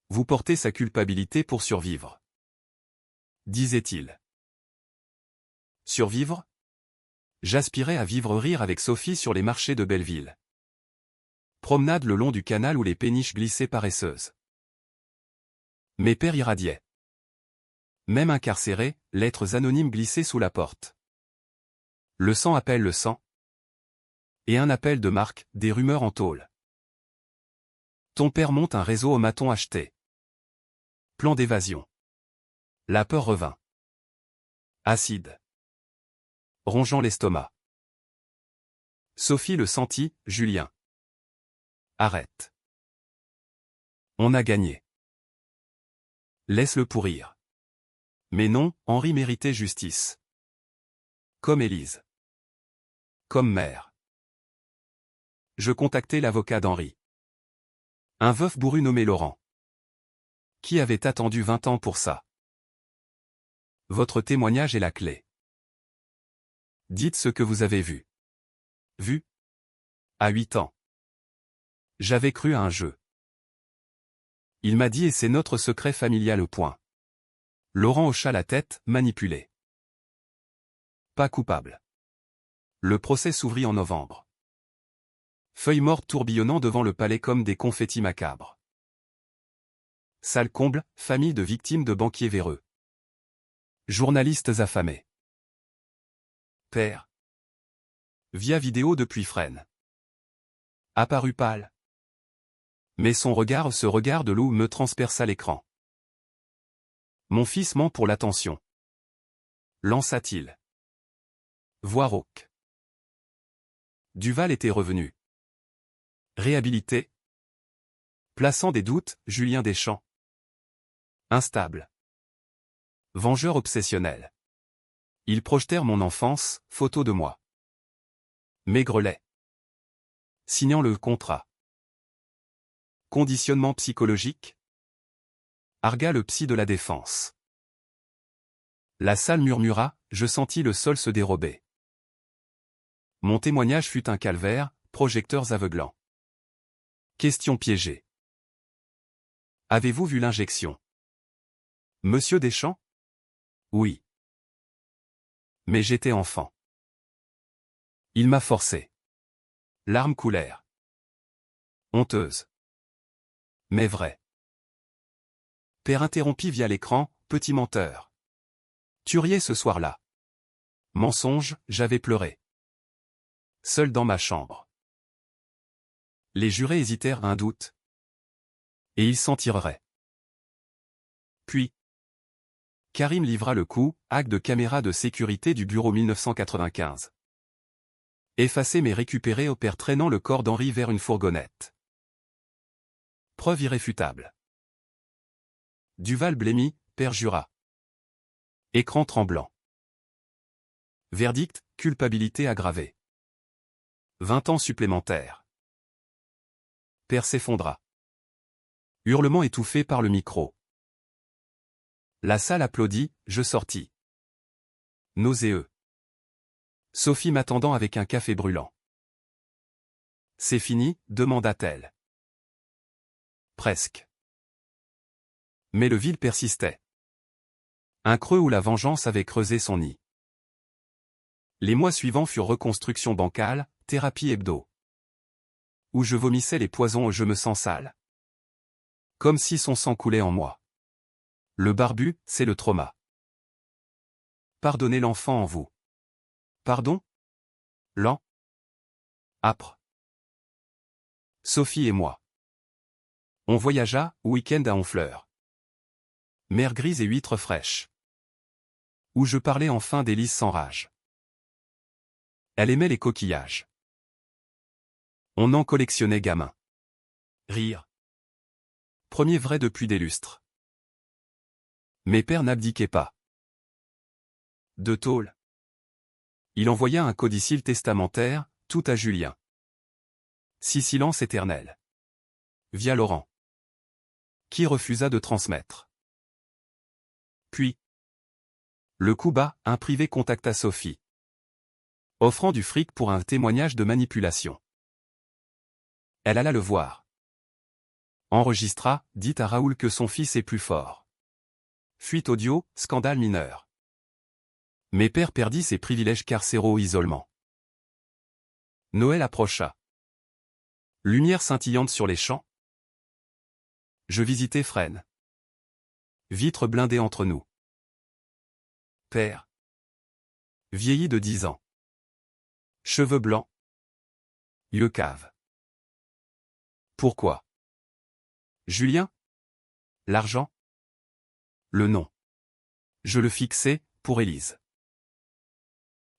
Vous portez sa culpabilité pour survivre. Disait-il. Survivre? J'aspirais à vivre rire avec Sophie sur les marchés de Belleville. Promenade le long du canal où les péniches glissaient paresseuses. Mes pères irradiaient. Même incarcérés, lettres anonymes glissaient sous la porte. Le sang appelle le sang. Et un appel de marque, des rumeurs en tôle. Ton père monte un réseau au maton acheté. Plan d'évasion. La peur revint. Acide. Rongeant l'estomac. Sophie le sentit, Julien. Arrête. On a gagné. Laisse-le pourrir. Mais non, Henri méritait justice. Comme Élise. Comme mère. Je contactai l'avocat d'Henri. Un veuf bourru nommé Laurent. Qui avait attendu 20 ans pour ça. Votre témoignage est la clé. Dites ce que vous avez vu. Vu? À 8 ans. J'avais cru à un jeu. Il m'a dit et c'est notre secret familial au point. Laurent hocha la tête, manipulé. Pas coupable. Le procès s'ouvrit en novembre. Feuilles mortes tourbillonnant devant le palais comme des confettis macabres. Salle comble, famille de victimes de banquiers véreux. Journalistes affamés. Père. Via vidéo depuis Fresnes. Apparu pâle. Mais son regard, ce regard de loup, me transperça l'écran. Mon fils ment pour l'attention. Lança-t-il. Voix rauque. Duval était revenu. Réhabilité. Plaçant des doutes, Julien Deschamps. Instable. Vengeur obsessionnel. Ils projetèrent mon enfance, photo de moi. Maigrelet. Signant le contrat. Conditionnement psychologique. Argua le psy de la défense. La salle murmura, je sentis le sol se dérober. Mon témoignage fut un calvaire, projecteurs aveuglants. Question piégée. Avez-vous vu l'injection? Monsieur Deschamps? Oui. Mais j'étais enfant. Il m'a forcé. Larmes coulèrent. Honteuse. Mais vrai. Père interrompit via l'écran, petit menteur. Tu riais ce soir-là. Mensonge, j'avais pleuré. Seul dans ma chambre. Les jurés hésitèrent un doute. Et ils s'en tireraient. Puis. Karim livra le coup, hack de caméra de sécurité du bureau 1995. Effacé mais récupéré au père traînant le corps d'Henri vers une fourgonnette. Preuve irréfutable. Duval blêmit, père jura. Écran tremblant. Verdict, culpabilité aggravée. 20 ans supplémentaires. Père s'effondra. Hurlement étouffé par le micro. La salle applaudit, je sortis. Nauséeux. Sophie m'attendant avec un café brûlant. C'est fini, demanda-t-elle. Presque. Mais le vide persistait. Un creux où la vengeance avait creusé son nid. Les mois suivants furent reconstruction bancale, thérapie hebdo. Où je vomissais les poisons et je me sens sale. Comme si son sang coulait en moi. Le barbu, c'est le trauma. Pardonnez l'enfant en vous. Pardon? Lent? Âpre. Sophie et moi. On voyagea, week-end à Honfleur. Mer grise et huîtres fraîches. Où je parlais enfin d'Élise sans rage. Elle aimait les coquillages. On en collectionnait gamin. Rire. Premier vrai depuis des lustres. Mes pères n'abdiquaient pas. De tôle. Il envoya un codicile testamentaire, tout à Julien. Si silence éternel. Via Laurent. Qui refusa de transmettre. Puis. Le coup bas, un privé contacta Sophie. Offrant du fric pour un témoignage de manipulation. Elle alla le voir. Enregistra, dit à Raoul que son fils est plus fort. Fuite audio, scandale mineur. Mais père perdit ses privilèges carcéraux au isolement. Noël approcha. Lumière scintillante sur les champs. Je visitais Fresnes. Vitres blindées entre nous. Père. Vieilli de 10 ans. Cheveux blancs. Yeux caves. Pourquoi? Julien? L'argent? Le nom. Je le fixai, pour Élise.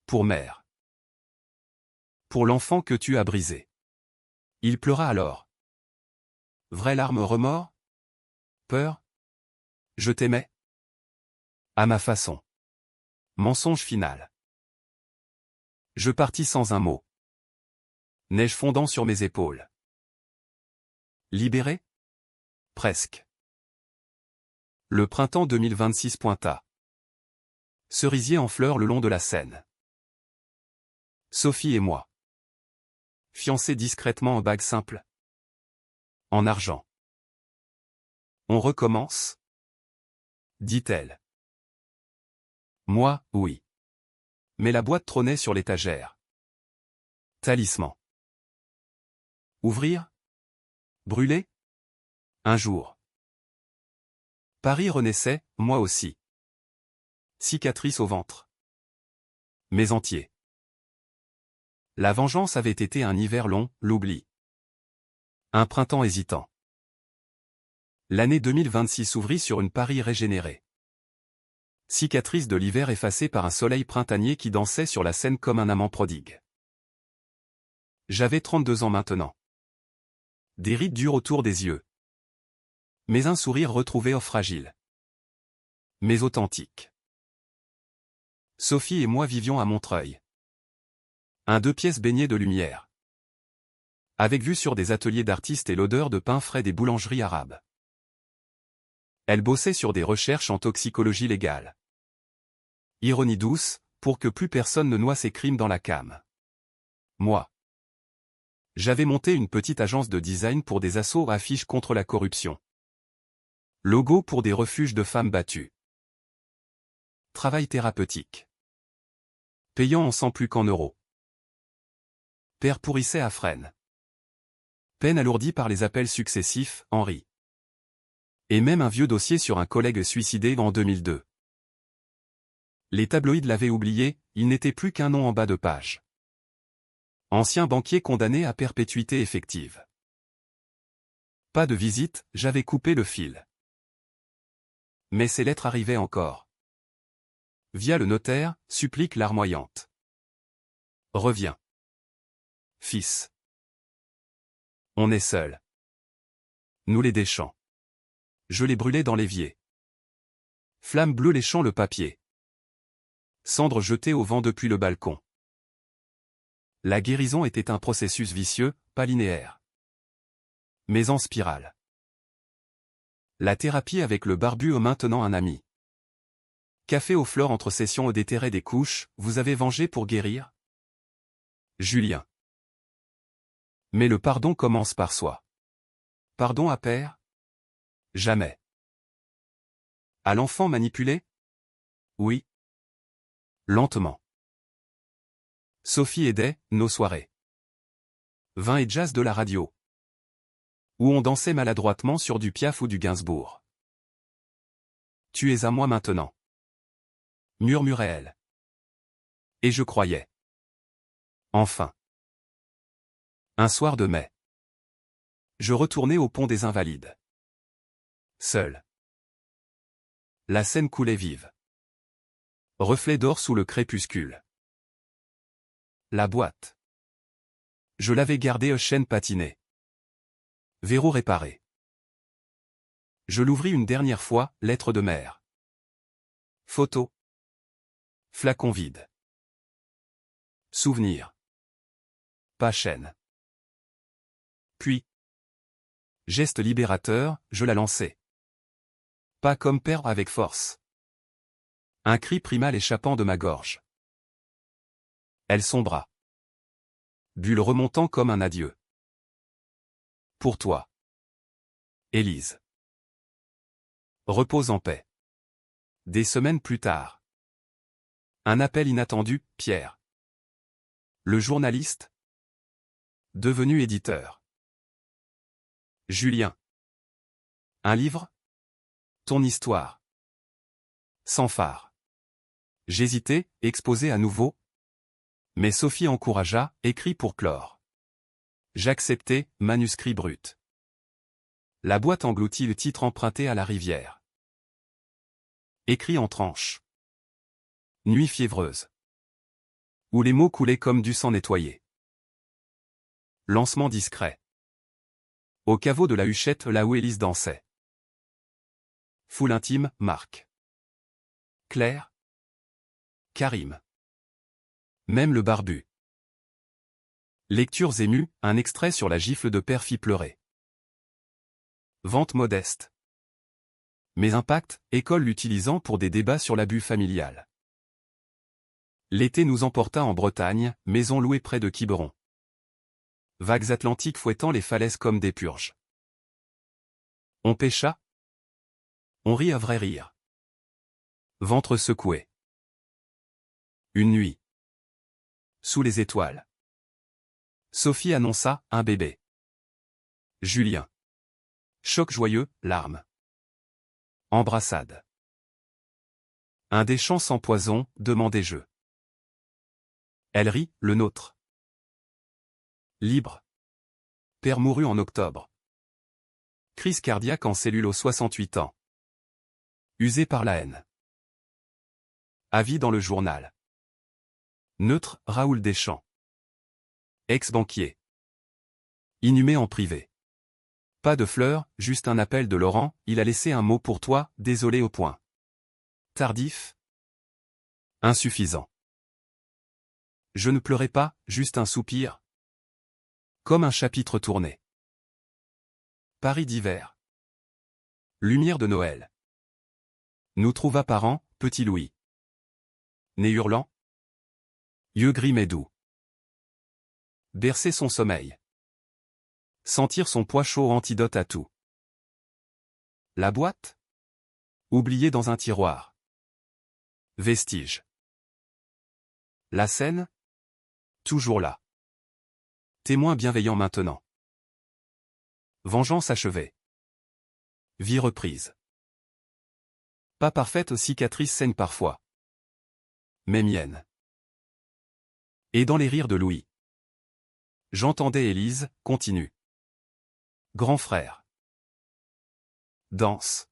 Pour mère. Pour l'enfant que tu as brisé. Il pleura alors. Vraie larme remords? Peur? Je t'aimais? À ma façon. Mensonge final. Je partis sans un mot. Neige fondant sur mes épaules. Libéré? Presque. Le printemps 2026 pointa. Cerisier en fleurs le long de la Seine. Sophie et moi. Fiancés discrètement en bague simple. En argent. On recommence? Dit-elle. Moi, oui. Mais la boîte trônait sur l'étagère. Talisman. Ouvrir? Brûler? Un jour. Paris renaissait, moi aussi. Cicatrice au ventre. Mais entier. La vengeance avait été un hiver long, l'oubli. Un printemps hésitant. L'année 2026 s'ouvrit sur une Paris régénérée. Cicatrice de l'hiver effacée par un soleil printanier qui dansait sur la Seine comme un amant prodigue. J'avais 32 ans maintenant. Des rides dures autour des yeux. Mais un sourire retrouvé fragile. Mais authentique. Sophie et moi vivions à Montreuil. Un 2 pièces baigné de lumière. Avec vue sur des ateliers d'artistes et l'odeur de pain frais des boulangeries arabes. Elle bossait sur des recherches en toxicologie légale. Ironie douce, pour que plus personne ne noie ses crimes dans la came. Moi. J'avais monté une petite agence de design pour des assauts affiches contre la corruption. Logo pour des refuges de femmes battues. Travail thérapeutique. Payant en sang plus qu'en euros. Père pourrissait à Fresnes. Peine alourdie par les appels successifs, Henri. Et même un vieux dossier sur un collègue suicidé en 2002. Les tabloïds l'avaient oublié, il n'était plus qu'un nom en bas de page. Ancien banquier condamné à perpétuité effective. Pas de visite, j'avais coupé le fil. Mais ces lettres arrivaient encore. Via le notaire, supplique larmoyante. Reviens. Fils. On est seuls. Nous les Deschamps. Je les brûlais dans l'évier. Flamme bleue léchant le papier. Cendres jetées au vent depuis le balcon. La guérison était un processus vicieux, pas linéaire. Mais en spirale. La thérapie avec le barbu maintenant un ami. Café aux fleurs entre sessions au déterré des couches, vous avez vengé pour guérir? Julien. Mais le pardon commence par soi. Pardon à père? Jamais. À l'enfant manipulé? Oui. Lentement. Sophie aidait, nos soirées. Vin et jazz de la radio. Où on dansait maladroitement sur du Piaf ou du Gainsbourg. Tu es à moi maintenant. Murmurait-elle. Et je croyais. Enfin. Un soir de mai. Je retournais au pont des Invalides. Seul. La Seine coulait vive. Reflet d'or sous le crépuscule. La boîte. Je l'avais gardée chaîne patinée. Verrou réparé. Je l'ouvris une dernière fois, lettre de mère. Photo. Flacon vide. Souvenir. Pas chaîne. Puis. Geste libérateur, je la lançai. Pas comme père avec force. Un cri primal échappant de ma gorge. Elle sombra. Bulle remontant comme un adieu. Pour toi. Élise. Repose en paix. Des semaines plus tard. Un appel inattendu, Pierre. Le journaliste. Devenu éditeur. Julien. Un livre? Ton histoire. Sans phare. J'hésitais, exposé à nouveau. Mais Sophie encouragea, écrit pour clore. J'acceptai, manuscrit brut. La boîte engloutit le titre emprunté à la rivière. Écrit en tranches. Nuit fiévreuse. Où les mots coulaient comme du sang nettoyé. Lancement discret. Au caveau de la huchette là où Élise dansait. Foule intime, Marc. Claire. Karim. Même le barbu. Lectures émues, un extrait sur la gifle de père fit pleurer. Vente modeste. Mais impact, école l'utilisant pour des débats sur l'abus familial. L'été nous emporta en Bretagne, maison louée près de Quiberon. Vagues atlantiques fouettant les falaises comme des purges. On pêcha. On rit à vrai rire. Ventre secoué. Une nuit. Sous les étoiles. Sophie annonça un bébé. Julien. Choc joyeux, larmes. Embrassade. Un des chants sans poison, demandai-je. Elle rit, le nôtre. Libre. Père mourut en octobre. Crise cardiaque en cellule aux 68 ans. Usé par la haine. Avis dans le journal. Neutre, Raoul Deschamps. Ex-banquier. Inhumé en privé. Pas de fleurs, juste un appel de Laurent, il a laissé un mot pour toi, désolé au point. Tardif. Insuffisant. Je ne pleurais pas, juste un soupir. Comme un chapitre tourné. Paris d'hiver. Lumière de Noël. Nous trouva parents, petit Louis. Né hurlant. Yeux gris mais doux. Bercer son sommeil. Sentir son poids chaud antidote à tout. La boîte? Oubliée dans un tiroir. Vestige. La scène? Toujours là. Témoin bienveillant maintenant. Vengeance achevée. Vie reprise. Pas parfaite, cicatrice saigne parfois. Mais mienne. Et dans les rires de Louis. J'entendais Élise, continue. Grand frère. Danse.